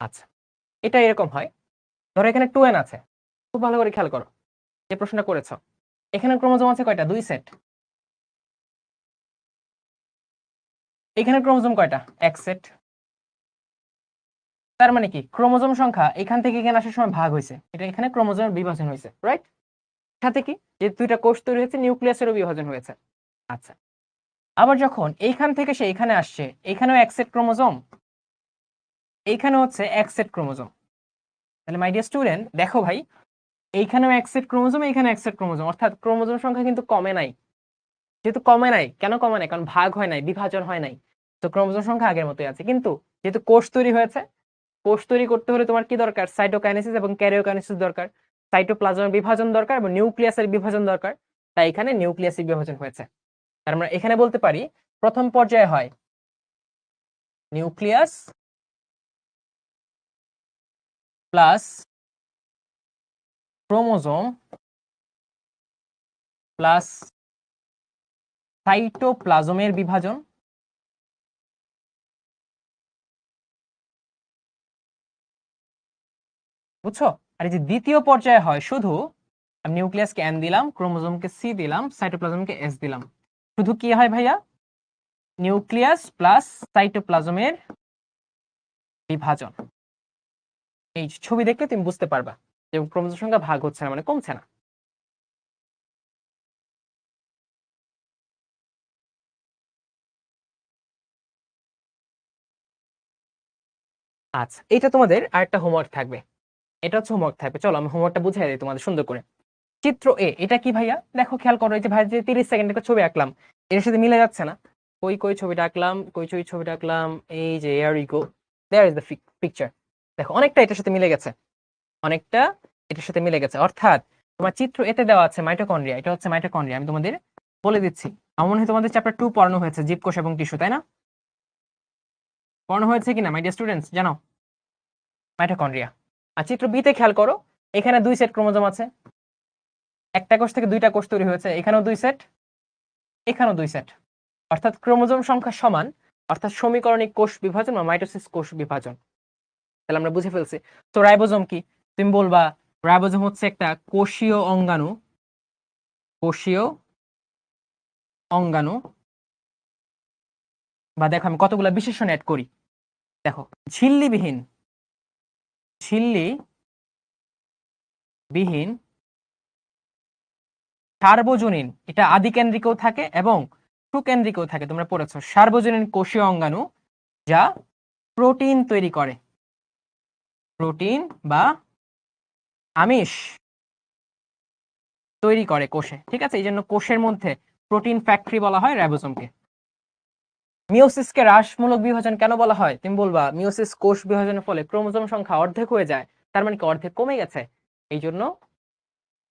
আচ্ছা, এটা এরকম হয়, ধরো এখানে 2n আছে, খুব ভালো করে খেয়াল করো যে প্রশ্নটা করেছ। এখানে ক্রোমোজোম আছে কয়টা? 2 সেট। এখানে ক্রোমোজোম কয়টা? 1 সেট। তার মানে কি ক্রোমোজোম সংখ্যা এখান থেকে এখানে আসার সময় ভাগ হয়েছে, এটা এখানে ক্রোমোজোমের বিভাজন হয়েছে, রাইট? সাথে কি যে 2টা কোষ তৈরি হয়েছে, নিউক্লিয়াসেরও বিভাজন হয়েছে। আচ্ছা, আবার যখন এইখান থেকে সে এখানে আসছে, এখানেও 1 সেট ক্রোমোজোম, এইখানে হচ্ছে 1 সেট ক্রোমোজোম, তাহলে মাই ডিয়ার স্টুডেন্ট দেখো ভাই, এইখানেও এক সেট ক্রোমোজোম, এইখানে এক সেট ক্রোমোজোম, অর্থাৎ ক্রোমোজোম সংখ্যা কিন্তু কমে নাই। যেহেতু কমে নাই, কেন কমে নাই? কারণ ভাগ হয় নাই, বিভাজন হয় নাই, তো ক্রোমোজোম সংখ্যা আগের মতোই আছে। কিন্তু যেহেতু কোষ তৈরি হয়েছে, কোষ তৈরি করতে হলে তোমার কি দরকার? সাইটোকাইনেসিস এবং ক্যারিওকাইনেসিস দরকার, সাইটোপ্লাজমের বিভাজন দরকার এবং নিউক্লিয়াসের বিভাজন দরকার। তাই এখানে নিউক্লিয়াসের বিভাজন হয়েছে। তার মানে এখানে বলতে পারি প্রথম পর্যায়ে হয় নিউক্লিয়াস প্লাস ক্রোমোজোম প্লাস সাইটোপ্লাজমের বিভাজন, বুঝছো? আর এই যে দ্বিতীয় পর্যায়ে হয় শুধু আমি নিউক্লিয়াসকে এন দিলাম, ক্রোমোজোমকে সি দিলাম, সাইটোপ্লাজমকে এস দিলাম। শুধু কি হয় ভাইয়া? নিউক্লিয়াস প্লাস সাইটোপ্লাজমের বিভাজন। এই ছবি দেখলে তুমি বুঝতে পারবা যে ক্রোমোজোম সংখ্যা ভাগ হচ্ছে না, মানে কমছে না। আচ্ছা, এটা তোমাদের আরেকটা হোমওয়ার্ক থাকবে। এটা হচ্ছে হোমওয়ার্ক থাকবে, চলো আমি হোমওয়ার্কটা বুঝাই দিই তোমাদের সুন্দর করে। চিত্র এ, এটা কি ভাইয়া? দেখো খেয়াল করো, এই যে ভাই যে 30 সেকেন্ড একটা ছবি আঁকলাম, এর সাথে মিলে যাচ্ছে না। কই কই ছবিটা আঁকলাম, কই কই ছবিটা আঁকলাম, এই যে here you go, there is the picture. দেখো অনেকটা এটার সাথে মিলে গেছে, অনেকটা এটার সাথে মিলে গেছে। অর্থাৎ তোমার চিত্র এতে দেওয়া আছে মাইটোকন্ড্রিয়া, এটা হচ্ছে মাইটোকন্ড্রিয়া। আমি তোমাদের বলে দিচ্ছি, আমার মনে হয় তোমাদের চ্যাপ্টার 2 পড়ানো হয়েছে, জীবকোষ এবং টিস্যু, তাই না? পড়ানো হয়েছে কিনা মাই ডিয়ার স্টুডেন্টস, জানো? মাইটোকন্ড্রিয়া। আর চিত্র বিতে খেয়াল করো, এখানে 2 সেট ক্রোমোজোম আছে, একটা কোষ থেকে 2টা কোষ তৈরি হয়েছে, এখানেও 2 সেট, এখানেও 2 সেট। অর্থাৎ ক্রোমোজোম সংখ্যা সমান, অর্থাৎ সমীকরণিক কোষ বিভাজন বা মাইটোসিস কোষ বিভাজন। তাহলে আমরা বুঝে ফেলছি। তো রাইবোজোম কি? তুমি বলবা রাইবোজোম হচ্ছে একটা কোষীয় অঙ্গাণু, কোষীয় অঙ্গাণু। বা দেখো আমি কতগুলো বিশেষণ অ্যাড করি, দেখো ঝিল্লিবিহীন, ঝিল্লি বিহীন সার্বজনীন, এটা আদিকেন্দ্রিকও থাকে এবং সুকেন্দ্রিকও থাকে, তোমরা পড়েছো। সার্বজনীন কোষীয় অঙ্গাণু যা প্রোটিন তৈরি করে, প্রোটিন বা আমিষ তৈরি করে কোষে, ঠিক আছে? এই জন্য কোষের মধ্যে প্রোটিন ফ্যাক্টরি বলা হয় রাইবোজোমকে। মিওসিসকে হ্রাসমূলক বিভাজন কেন বলা হয়? তুমি বলবা মিওসিস কোষ বিভাজনের ফলে ক্রোমোজোম সংখ্যা অর্ধেক হয়ে যায়, তার মানে কি অর্ধেক কমে গেছে, এই জন্য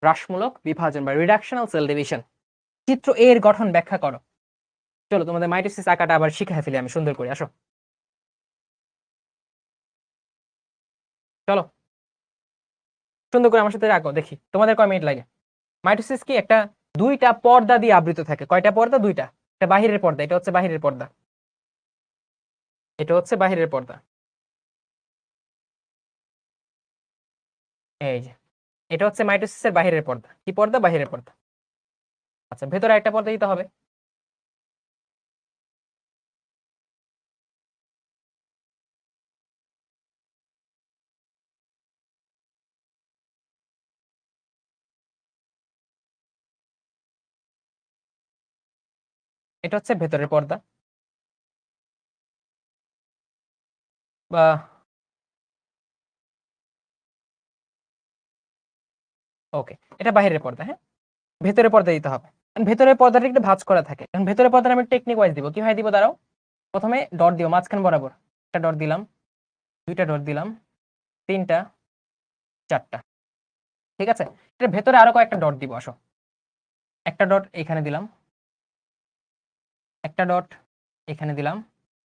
হ্রাসমূলক বিভাজন বা রিডাকশনাল সেল ডিভিশন। চিত্র এর গঠন ব্যাখ্যা করো। চলো তোমাদের মাইটোসিস আঁকাটা আবার শিখে ফেলি আমি সুন্দর করে, আসো চলো সুন্দর করে আমার সাথে আঁকো, দেখি তোমাদের কয় মিনিট লাগে। মাইটোসিস কি? একটা 2টা পর্দা দিয়ে আবৃত থাকে। কয়টা পর্দা? 2টা। এটা বাহিরের পর্দা, এটা হচ্ছে বাহিরের পর্দা, এটা হচ্ছে বাহিরের পর্দা। এই যে এটা হচ্ছে মাইটোসিসের বাহিরের পর্দা। কি পর্দা? বাহিরের পর্দা। আচ্ছা, ভেতরে একটা পর্দা দিতে হবে। এটা হচ্ছে ভেতরের পর্দা, বা ওকে, এটা বাহিরের পর্দা। হ্যাঁ, ভেতরের পর্দা দিতে হবে। কারণ ভেতরের পর্দাটা একটু ভাঁজ করা থাকে। এখন ভেতরের পর্দাটা আমি টেকনিক ওয়াইজ দিব, কিভাবে দিব দাঁড়াও। প্রথমে ডট দিও মাঝখান বরাবর, একটা ডট দিলাম, 2টা ডট দিলাম, 3টা, 4টা, ঠিক আছে? এটার ভেতরে আরো কয়েকটা ডট দিব, আসো। একটা ডট এখানে দিলাম, একটা ডট এখানে দিলাম,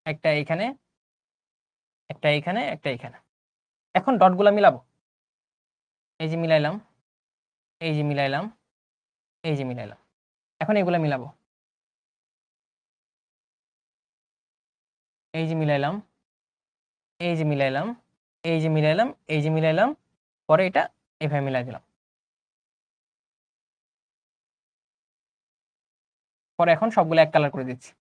একটা এখানে, একটা এখানে, একটা এখানে। এখন ডটগুলা মিলাবো, এই যে মিলাইলাম, এই যে মিলাইলাম, এই যে মিলাইলাম। এখন এগুলা মিলাবো, এই যে মিলাইলাম, এই যে মিলাইলাম, এই যে মিলাইলাম, এই যে মিলাইলাম, পরে এটা এভাবে মিলাই দিলাম। পরে এখন সবগুলো এক কালার করে দিচ্ছি,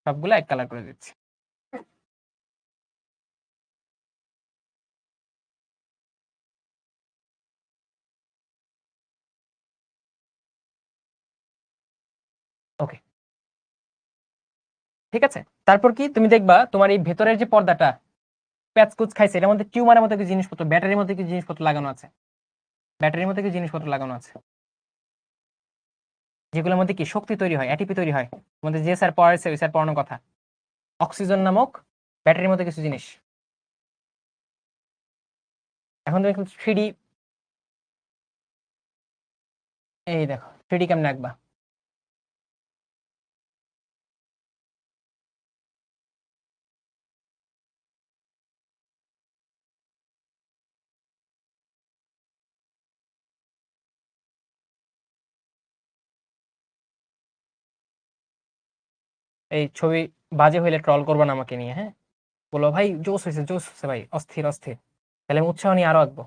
সবগুলো এক কালার করে দিচ্ছি। ওকে, ঠিক আছে। তারপর কি তুমি দেখবা তোমার এই ভেতরের যে পর্দাটা, প্যাচকুচ খাইছে, এটার মধ্যে টিউমারের মতো কিছু জিনিসপত্র, ব্যাটারির মধ্যে কিছু জিনিসপত্র লাগানো আছে, ব্যাটারির মধ্যে কিছু জিনিসপত্র লাগানো আছে, যেগুলোর মধ্যে কি শক্তি তৈরি হয়, এটিপি তৈরি হয়। তোমাদের যে স্যার পড়াইছে ওই স্যার পড়ানোর কথা, অক্সিজেন নামক ব্যাটারির মধ্যে কিছু জিনিস। এখন তুমি 3D, এই দেখো 3D কেমনে আঁকবা। এই ছবি বাজে হইলে ট্রল করবা না আমাকে নিয়ে, হ্যাঁ? বলো ভাই জোস হয়েছে, জোস হয়েছে ভাই, অস্থির অস্থির, তাহলে আমি উৎসাহ নিয়ে আরো আঁকবো।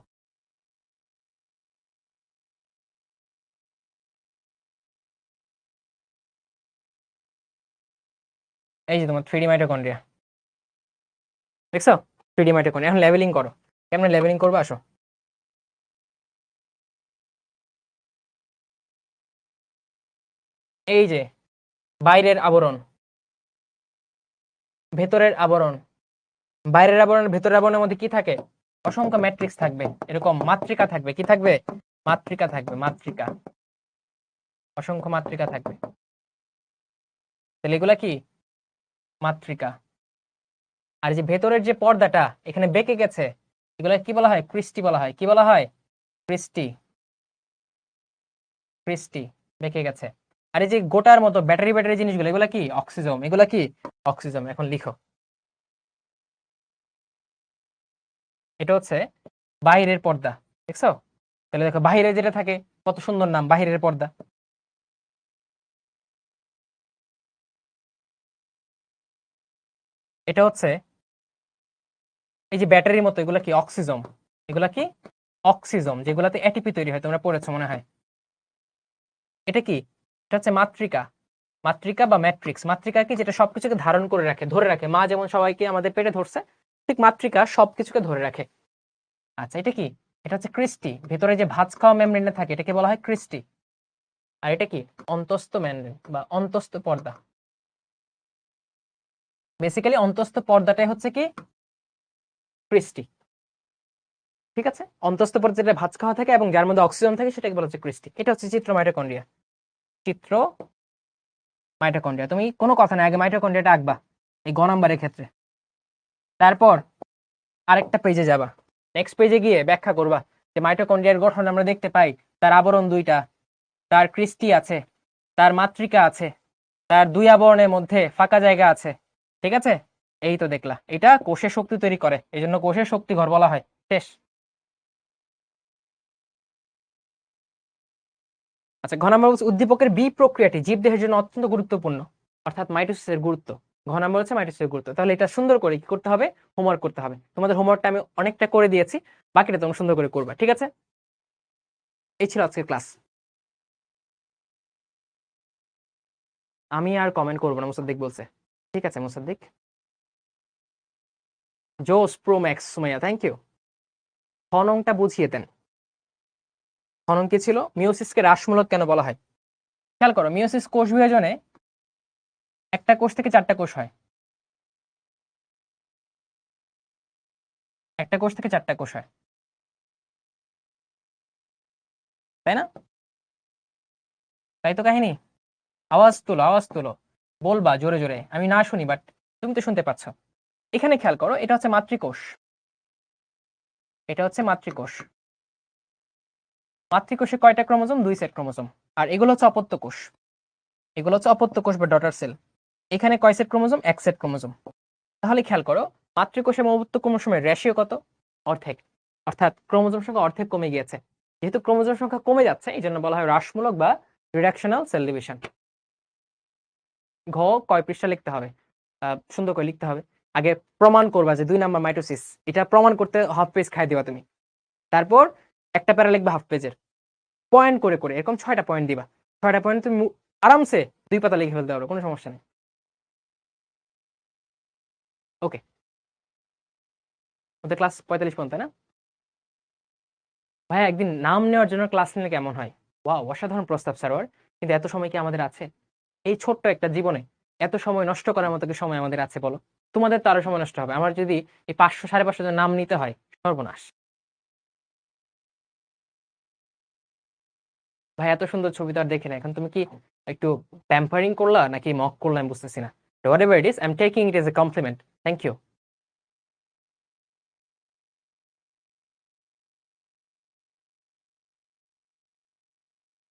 এই যে তোমার 3D মাইটোকন্ড্রিয়া, দেখছো? 3D mitochondria. এখন লেভেলিং করো, কেমনে লেভেলিং করবো আসো। এই যে বাইরের আবরণ, ভেতরের আবরণ, বাইরের আবরণ ভেতরের আবরণের মধ্যে কি থাকে? অসংখ্য ম্যাট্রিক্স থাকবে, এরকম মাতৃকা থাকবে, কি থাকবে? মাতৃকা থাকবে, মাতৃকা, অসংখ্য মাতৃকা থাকবে। তাহলে এগুলা কি? মাতৃকা। আর যে ভেতরের যে পর্দাটা এখানে বেঁকে গেছে, এগুলা কি বলা হয়? ক্রিস্টি বলা হয়। কি বলা হয়? ক্রিস্টি, ক্রিস্টি, বেঁকে গেছে। আর এই যে গোটার মতো ব্যাটারি ব্যাটারি জিনিসগুলো, এগুলা কি? অক্সিজম। এগুলা কি? অক্সিজম। এখন লিখো, এটা হচ্ছে বাইরের পর্দা, দেখছো? তাহলে দেখো বাইরে যেটা থাকে, কত সুন্দর নাম, বাইরের পর্দা। এটা হচ্ছে এই যে ব্যাটারির মতো, এগুলা কি? অক্সিজম। এগুলা কি? অক্সিজম, যেগুলাতে এটিপি তৈরি হয়, তোমরা পড়েছো মনে হয়। এটা কি? এটা হচ্ছে মাতৃকা। মাতৃকা বা ম্যাট্রিক্স। মাতৃকা কি? যেটা সবকিছুকে ধারণ করে রাখে, ধরে রাখে। মা যেমন সবাইকে আমাদের পেটে ধরছে, ঠিক মাতৃকা সবকিছুকে ধরে রাখে। আচ্ছা, এটা কি? এটা হচ্ছে ক্রিস্টি। ভেতরে যে ভাঁজ খাওয়া মেমব্রেনটা থাকে এটাকে বলা হয় ক্রিস্টি। আর এটা কি? অন্তস্থ মেমব্রেন বা অন্তস্থ পর্দা। বেসিক্যালি অন্তস্থ পর্দাটাই হচ্ছে কি? ক্রিস্টি। ঠিক আছে? অন্তস্থ পর্দা যেটা ভাঁজ খাওয়া থাকে এবং যার মধ্যে অক্সিজেন থাকে সেটাকে বলা হচ্ছে ক্রিস্টি। এটা হচ্ছে চিত্র মাইটোকন্ড্রিয়া। চিত্র মাইটোকন্ড্রিয়া। তুমি কোনো কথা না, আগে মাইটোকন্ড্রিয়াটা আঁকবা এই গ নাম্বারের ক্ষেত্রে। তারপর আরেকটা পেজে যাবা, নেক্সট পেজে গিয়ে ব্যাখ্যা করবা যে মাইটোকন্ড্রিয়ার গঠন আমরা দেখতে পাই, তার আবরণ দুইটা, তার ক্রিস্টি আছে, তার মাতৃকা আছে, তার দুই আবরণের মধ্যে ফাঁকা জায়গা আছে। ঠিক আছে? এই তো দেখলা, এটা কোষের শক্তি তৈরি করে, এই জন্য কোষের শক্তি ঘর বলা হয়। শেষ। আচ্ছা, ঘ নম্বর হচ্ছে উদ্দীপকের বি প্রক্রিয়াটি জীবদেহের জন্য অত্যন্ত গুরুত্বপূর্ণ, অর্থাৎ মাইটোসিসের গুরুত্ব। ঘ নম্বর হচ্ছে মাইটোসিসের গুরুত্ব। তাহলে এটা সুন্দর করে কি করতে হবে? হোমওয়ার্ক করতে হবে। তোমাদের হোমওয়ার্কটা আমি অনেকটা করে দিয়েছি, বাকিটা তোমরা সুন্দর করে করবা। ঠিক আছে? এই ছিল আজকের ক্লাস। আমি আর কমেন্ট করবো না, মুসাদ্দিক বলছে। ঠিক আছে মুসাদ্দিক। জোস pro max Sumaiya, thank you. খননটা বুঝিয়ে দেন। খনন কি ছিল? মিওসিসকে হ্রাসমূলক কেন বলা হয়? খেয়াল করো, মিওসিস কোষ বিভাজনে একটা কোষ থেকে চারটা কোষ হয়, একটা কোষ থেকে চারটা কোষ হয়, তাই না? তাই তো কাহিনী। আওয়াজ তোলো, আওয়াজ তোলো, বলবা জোরে জোরে, আমি না শুনি বাট তুমি তো শুনতে পাচ্ছ। এখানে খেয়াল করো, এটা হচ্ছে মাতৃকোষ, এটা হচ্ছে মাতৃকোষ। মাতৃকোষে কয়টা ক্রোমোজোম? 2 set chromosome. আর এগুলো হচ্ছে অপত্য কোষ, এগুলো হচ্ছে অপত্য কোষ বা ডটার সেল। এখানে কয় সেট ক্রোমোজোম? 1 set chromosome. তাহলে খেয়াল করো, মাতৃকোষ এবং অপত্য ক্রোমোজোমের রেশিও কত? অর্ধেক। অর্থাৎ ক্রোমোজোম সংখ্যা অর্ধেক কমে গিয়েছে। যেহেতু ক্রোমোজোম সংখ্যা কমে যাচ্ছে, এই জন্য বলা হয় হ্রাসমূলক বা রিডাকশনাল সেল ডিভিশন। ঘ কয় পৃষ্ঠা লিখতে হবে? সুন্দর করে লিখতে হবে। আগে প্রমাণ করবা যে 2 নাম্বার মাইটোসিস, এটা প্রমাণ করতে হাফ পেজ খাই দিবা তুমি। তারপর একটা প্যারা লিখবা হাফ পেজের, পয়েন্ট করে করে, এরকম 6টা পয়েন্ট দিবা। 6টা পয়েন্ট তুমি আরামসে 2 পাতা লিখে ফেলতে পারো, কোনো সমস্যা নেই। ওকে, ওদের ক্লাস 45 পর্যন্ত, তাই না? ভাই একদিন নাম নেওয়ার জন্য ক্লাস নিলে কেমন হয়? ওয়াও, অসাধারণ প্রস্তাব স্যার। কিন্তু এত সময় কি আমাদের আছে এই ছোট্ট একটা জীবনে? এত সময় নষ্ট করার মতো কি সময় আমাদের আছে বলো? তোমাদের তো আরো সময় নষ্ট হবে। আমার যদি এই 500 550 জন নাম নিতে হয়, সর্বনাশ। ভাই এত সুন্দর ছবি তো আর দেখি না। এখন তুমি কি একটু প্যাম্পারিং করলা নাকি মক করলা আমি বুঝতেছি না। Whatever it is, I am taking it as a compliment. Thank you.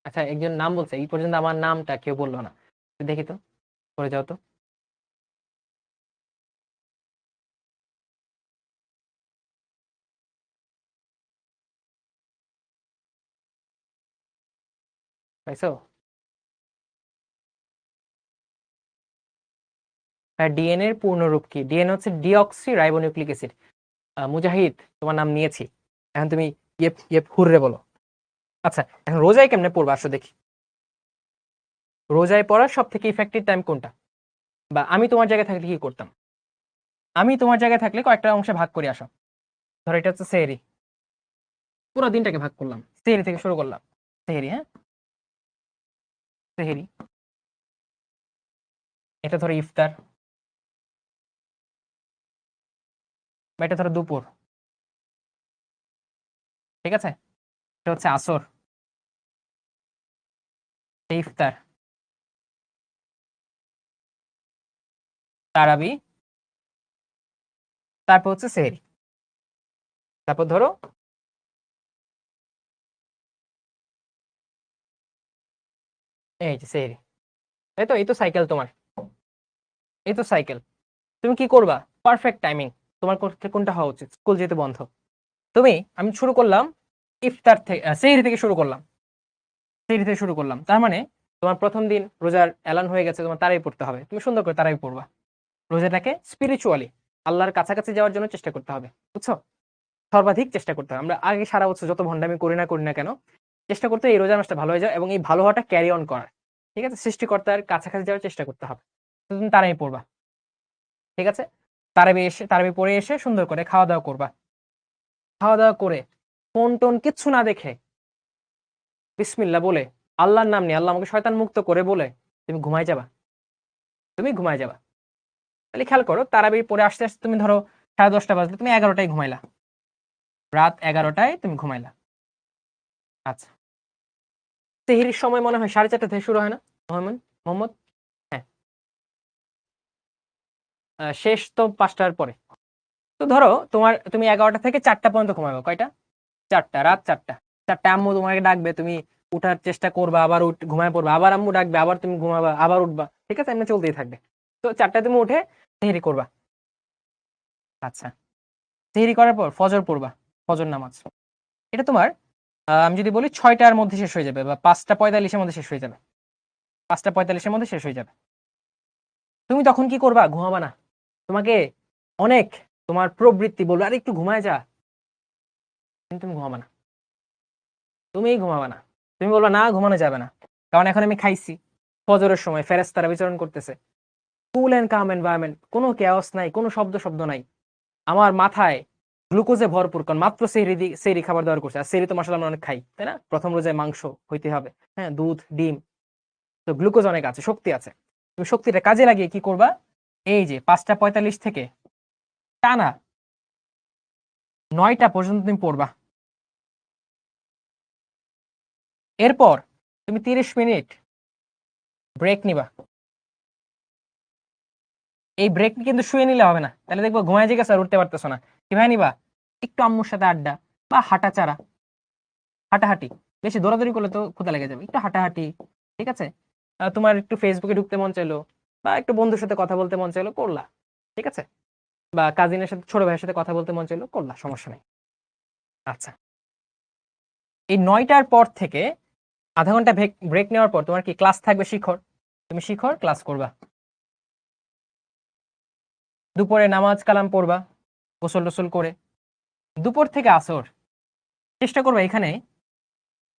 আচ্ছা, একজন নাম বলছে, এই পর্যন্ত আমার নামটা কেউ বললো না। দেখি তো, করে যাও তো। পাইছো? ডিএনএ এর পূর্ণরূপ কি? ডিএনএ হচ্ছে ডিঅক্সি রাইবোনিউক্লিক অ্যাসিড। মুজাহিদ, তোমার নাম নিয়েছি। এখন তুমি ইয়েপ ইয়েপ হুররে বলো। আচ্ছা, এখন রোজায় কেমনে পড়বা আসো দেখি। রোজায় পড়ার সব থেকে ইফেক্টিভ টাইম কোনটা? বা আমি তোমার জায়গায় থাকলে কি করতাম? আমি তোমার জায়গায় থাকলে কয়েকটা অংশে ভাগ করে আসো। ধরো এটা হচ্ছে সেহরি, পুরো দিনটাকে ভাগ করলাম, সেহরি থেকে শুরু করলাম। সেহরি, হ্যাঁ, সেহরি। এটা ধরো ইফতার, বা এটা ধরো দুপুর। ঠিক আছে, এটা হচ্ছে আসর, এটা ইফতার। তারাবি, তারপর হচ্ছে সেহরি, তারপর ধরো এই যে সেহরি। তাই তো, এই তো সাইকেল তোমার, এই তো সাইকেল। তুমি কি করবা? Perfect timing. তোমার করতে কোনটা হওয়া উচিত? স্কুল যেহেতু বন্ধ, আমি শুরু করলাম ইফতার থেকে, সেহরি থেকে শুরু করলাম। সেহরি থেকে শুরু করলাম, তার মানে তোমার প্রথম দিন রোজার এলান হয়ে গেছে, তোমার তারাই পড়তে হবে। তুমি সুন্দর করে তারাই পড়বা। রোজাটাকে স্পিরিচুয়ালি আল্লাহর কাছাকাছি যাওয়ার জন্য চেষ্টা করতে হবে, বুঝছো? সর্বাধিক চেষ্টা করতে হবে। আমরা আগে সারা বছর যত ভন্ডামি করি না কেন, চেষ্টা করতে এই রোজা মাসটা ভালো হয়ে যায় এবং এই ভালো হওয়াটা ক্যারি অন করার। ঠিক আছে, সৃষ্টিকর্তার কাছাকাছি যাওয়ার চেষ্টা করতে হবে। তো তুমি তারাই পড়বা। ঠিক আছে, তারাবি পড়ে এসে সুন্দর করে খাওয়া দাওয়া করবা। খাওয়া দাওয়া করে ফোন টোন কিচ্ছু না দেখে, বিসমিল্লাহ বলে, আল্লাহর নাম নিয়ে, আল্লাহ আমাকে শয়তান মুক্ত করে বলে তুমি ঘুমাই যাবা। তুমি ঘুমাই যাবা। তাহলে খেয়াল করো, তারাবি পড়ে আসতে আসতে তুমি ধরো 10:30 বাজলে, তুমি 11টায় ঘুমাইলা। রাত 11টায় তুমি ঘুমাইলা। আচ্ছা, সেহরির সময় মনে হয় 4:30 থেকে শুরু হয় না মোহাম্মদ? মোহাম্মদ, হ্যাঁ, শেষ তো 5টার পরে। তো ধরো তুমি 11টা থেকে 4টা পর্যন্ত ঘুমাবে। কয়টা? 4টা, রাত 4টা। 4টা আম্মু তোমাকে ডাকবে, তুমি উঠার চেষ্টা করবা, আবার ঘুমায় পড়বা, আবার আম্মু ডাকবে, আবার তুমি ঘুমাবা, আবার উঠবা। ঠিক আছে, এমনি চলতেই থাকবে। তো 4টায় তুমি উঠে সেহরি করবা। আচ্ছা, সেহরি করার পর ফজর পড়বা, ফজর নামাজ। এটা তোমার আমি যদি বলি 6টার মধ্যে শেষ হয়ে যাবে, বা 5টা 45-এর মধ্যে শেষ হয়ে যাবে। 5টা 45-এর মধ্যে শেষ হয়ে যাবে। তুমি তখন কি করবা? ঘুমাবা না। তোমাকে অনেক, তোমার প্রবৃত্তি বলবে আরে একটু ঘুমায় যা, কিন্তু তুমি ঘুমাবা না। তুমি ঘুমাবা না। তুমি বলবা না, ঘুমানো যাবে না, কারণ এখন আমি খাইছি। ফজরের সময় ফেরেশতারা বিচরণ করতেছে, কুল এন্ড কাম এনভায়রনমেন্ট, কোনো কেওস নাই, কোনো শব্দ শব্দ নাই। আমার মাথায় গ্লুকোজে ভরপুর, কারণ মাত্র সেহরি খাবার দাবার করছে। আর সেহরি তো মাসাল্লাহ আমরা অনেক খাই, তাই না? প্রথম রোজায় মাংস হইতে হবে, হ্যাঁ, দুধ ডিম। তো গ্লুকোজ অনেক আছে, শক্তি আছে। তুমি শক্তিটা কাজে লাগিয়ে কি করবা? এই যে 5টা 45 থেকে টানা 9টা পর্যন্ত তুমি পড়বা। এরপর তুমি 30 মিনিট ব্রেক নিবা। এই ব্রেক কিন্তু শুয়ে নিলে হবে না, তাহলে দেখবো ঘুমায় যে গেছে আর উঠতে পারতেছো না। কিভাবে নিবা? একটু আম্মুর সাথে আড্ডা, বা হাঁটাচারা, হাঁটাহাঁটি। বেশি দৌড়াদৌড়ি করলে তো ক্ষুধা লেগে যাবে, একটু হাঁটাহাঁটি। ঠিক আছে, তোমার একটু ফেসবুকে ঢুকতে মন চাইলো, বা একটু বন্ধুর সাথে কথা বলতে মন চাইলো, করলা। ঠিক আছে, বা কাজিনের সাথে, ছোট ভাইয়ের সাথে কথা বলতে মন চাইলো, করলা, সমস্যা নেই। আচ্ছা, এই 9টার পর থেকে আধা ঘন্টা ব্রেক নেওয়ার পর তোমার কি ক্লাস থাকবে শিখর। তুমি শিখর ক্লাস করবা। দুপুরে নামাজ কালাম পড়বা, গোসল টোসল করে। দুপুর থেকে আসর চেষ্টা করবা এখানে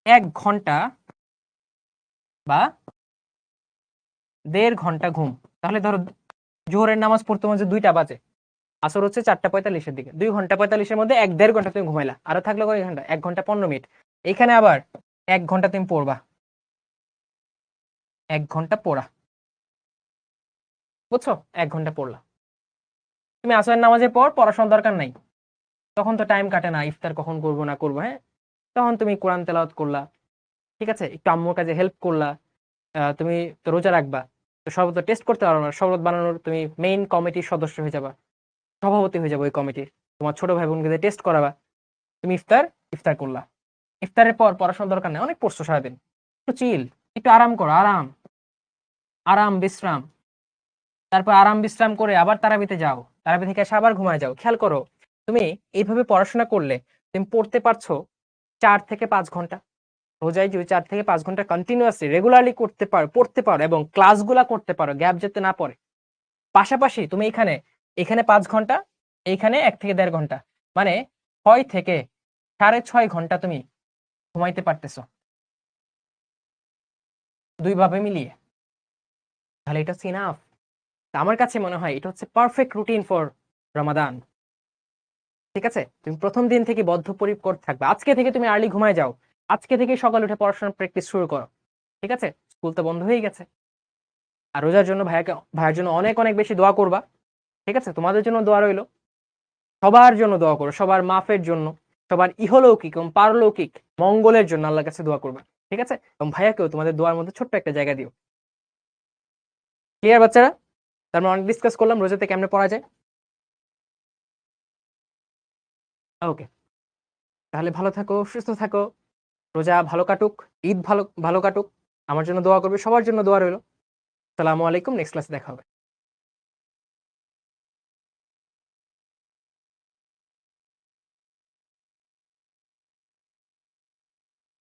1 ঘন্টা বা 1.5 ঘন্টা ঘুম। তাহলে ধরো জোহরের নামাজ পড়তে মধ্যে 2টা বাজে, আসর হচ্ছে 4টা 45-এর দিকে। 2 ঘন্টা 45-এর মধ্যে 1.5 ঘন্টা তুমি ঘুমাইলা, আরো থাকলো কয় ঘন্টা? 1 ঘন্টা 15 মিনিট। এখানে আবার 1 ঘন্টা তুমি পড়বা, 1 ঘন্টা পড়া, বুঝছো? 1 ঘন্টা পড়লা। তুমি আসরের নামাজের পর পড়াশোনার দরকার নাই, তখন তো টাইম কাটে না, ইফতার কখন করবো না করবো, হ্যাঁ, তখন তুমি কোরআন তেলাওয়াত করলা, ঠিক আছে, একটু আম্মুর কাছে হেল্প করলা। তুমি তো রোজা রাখবা, তো শরবত টেস্ট করতে পারো না, শরবত বানানোর তুমি মেইন কমিটির সদস্য হয়ে যাবা, সভাপতি হয়ে যাবে ওই কমিটির, তোমার ছোট ভাই বোনকে টেস্ট করাবা, তুমি ইফতার ইফতার করলা। ইফতারের পর পড়াশোনার দরকার নেই, অনেক পড়ছো সারাদিন, একটু চিল, একটু আরাম করো, আরাম আরাম বিশ্রাম। তারপর আরাম বিশ্রাম করে আবার তারাবিতে যাও, তারাবি থেকে এসে আবার ঘুমায় যাও। খেয়াল করো, তুমি এইভাবে পড়াশোনা করলে তুমি পড়তে পারছো 4 থেকে 5 ঘন্টা রোজায়, যদি 4 থেকে 5 ঘন্টা কন্টিনিউয়াসলি রেগুলারলি পড়তে পারো এবং ক্লাসগুলা করতে পারো, গ্যাপ যেতে না পড়ে। পাশাপাশি তুমি এখানে এখানে 5 ঘন্টা, এইখানে 1 থেকে 1.5 ঘন্টা, মানে 6 থেকে 6.5 ঘন্টা তুমি ঘুমাইতে পারতেছো, দুই ভাবে মিলিয়ে, তাহলে এটা হচ্ছে ইনাফ। আমার কাছে মনে হয় এটা হচ্ছে পারফেক্ট রুটিন ফর রমাদান। ঠিক আছে, তুমি প্রথম দিন থেকে বদ্ধপরিকর থাকবে, আজকে থেকে তুমি আর্লি ঘুমায় যাও, আজকে থেকে সকালে উঠে পড়াশোনার প্র্যাকটিস শুরু করো। ঠিক আছে, স্কুল তো বন্ধ হয়ে গেছে। আর রোজার জন্য ভাইয়ের জন্য অনেক অনেক বেশি দোয়া করবা। ঠিক আছে, তোমাদের জন্য দোয়া রইলো, সবার জন্য দোয়া করো, সবার মাফের জন্য, সবার ইহলৌকিক এবং পারলৌকিক মঙ্গলের জন্য আল্লাহর কাছে দোয়া করবা। ঠিক আছে, এবং ভাইয়াকেও তোমাদের দোয়ার মধ্যে ছোট্ট একটা জায়গা দিও। ক্লিয়ার বাচ্চারা? তারপর অনেক ডিসকাস করলাম রোজাতে কেমনে পড়া যায়। ওকে, তাহলে ভালো থাকো, সুস্থ থাকো, রোজা ভালো কাটুক, ঈদ ভালো ভালো কাটুক, আমার জন্য দোয়া করবে, সবার জন্য দোয়া রইলো। সালামু আলাইকুম, নেক্সট ক্লাসে দেখা হবে।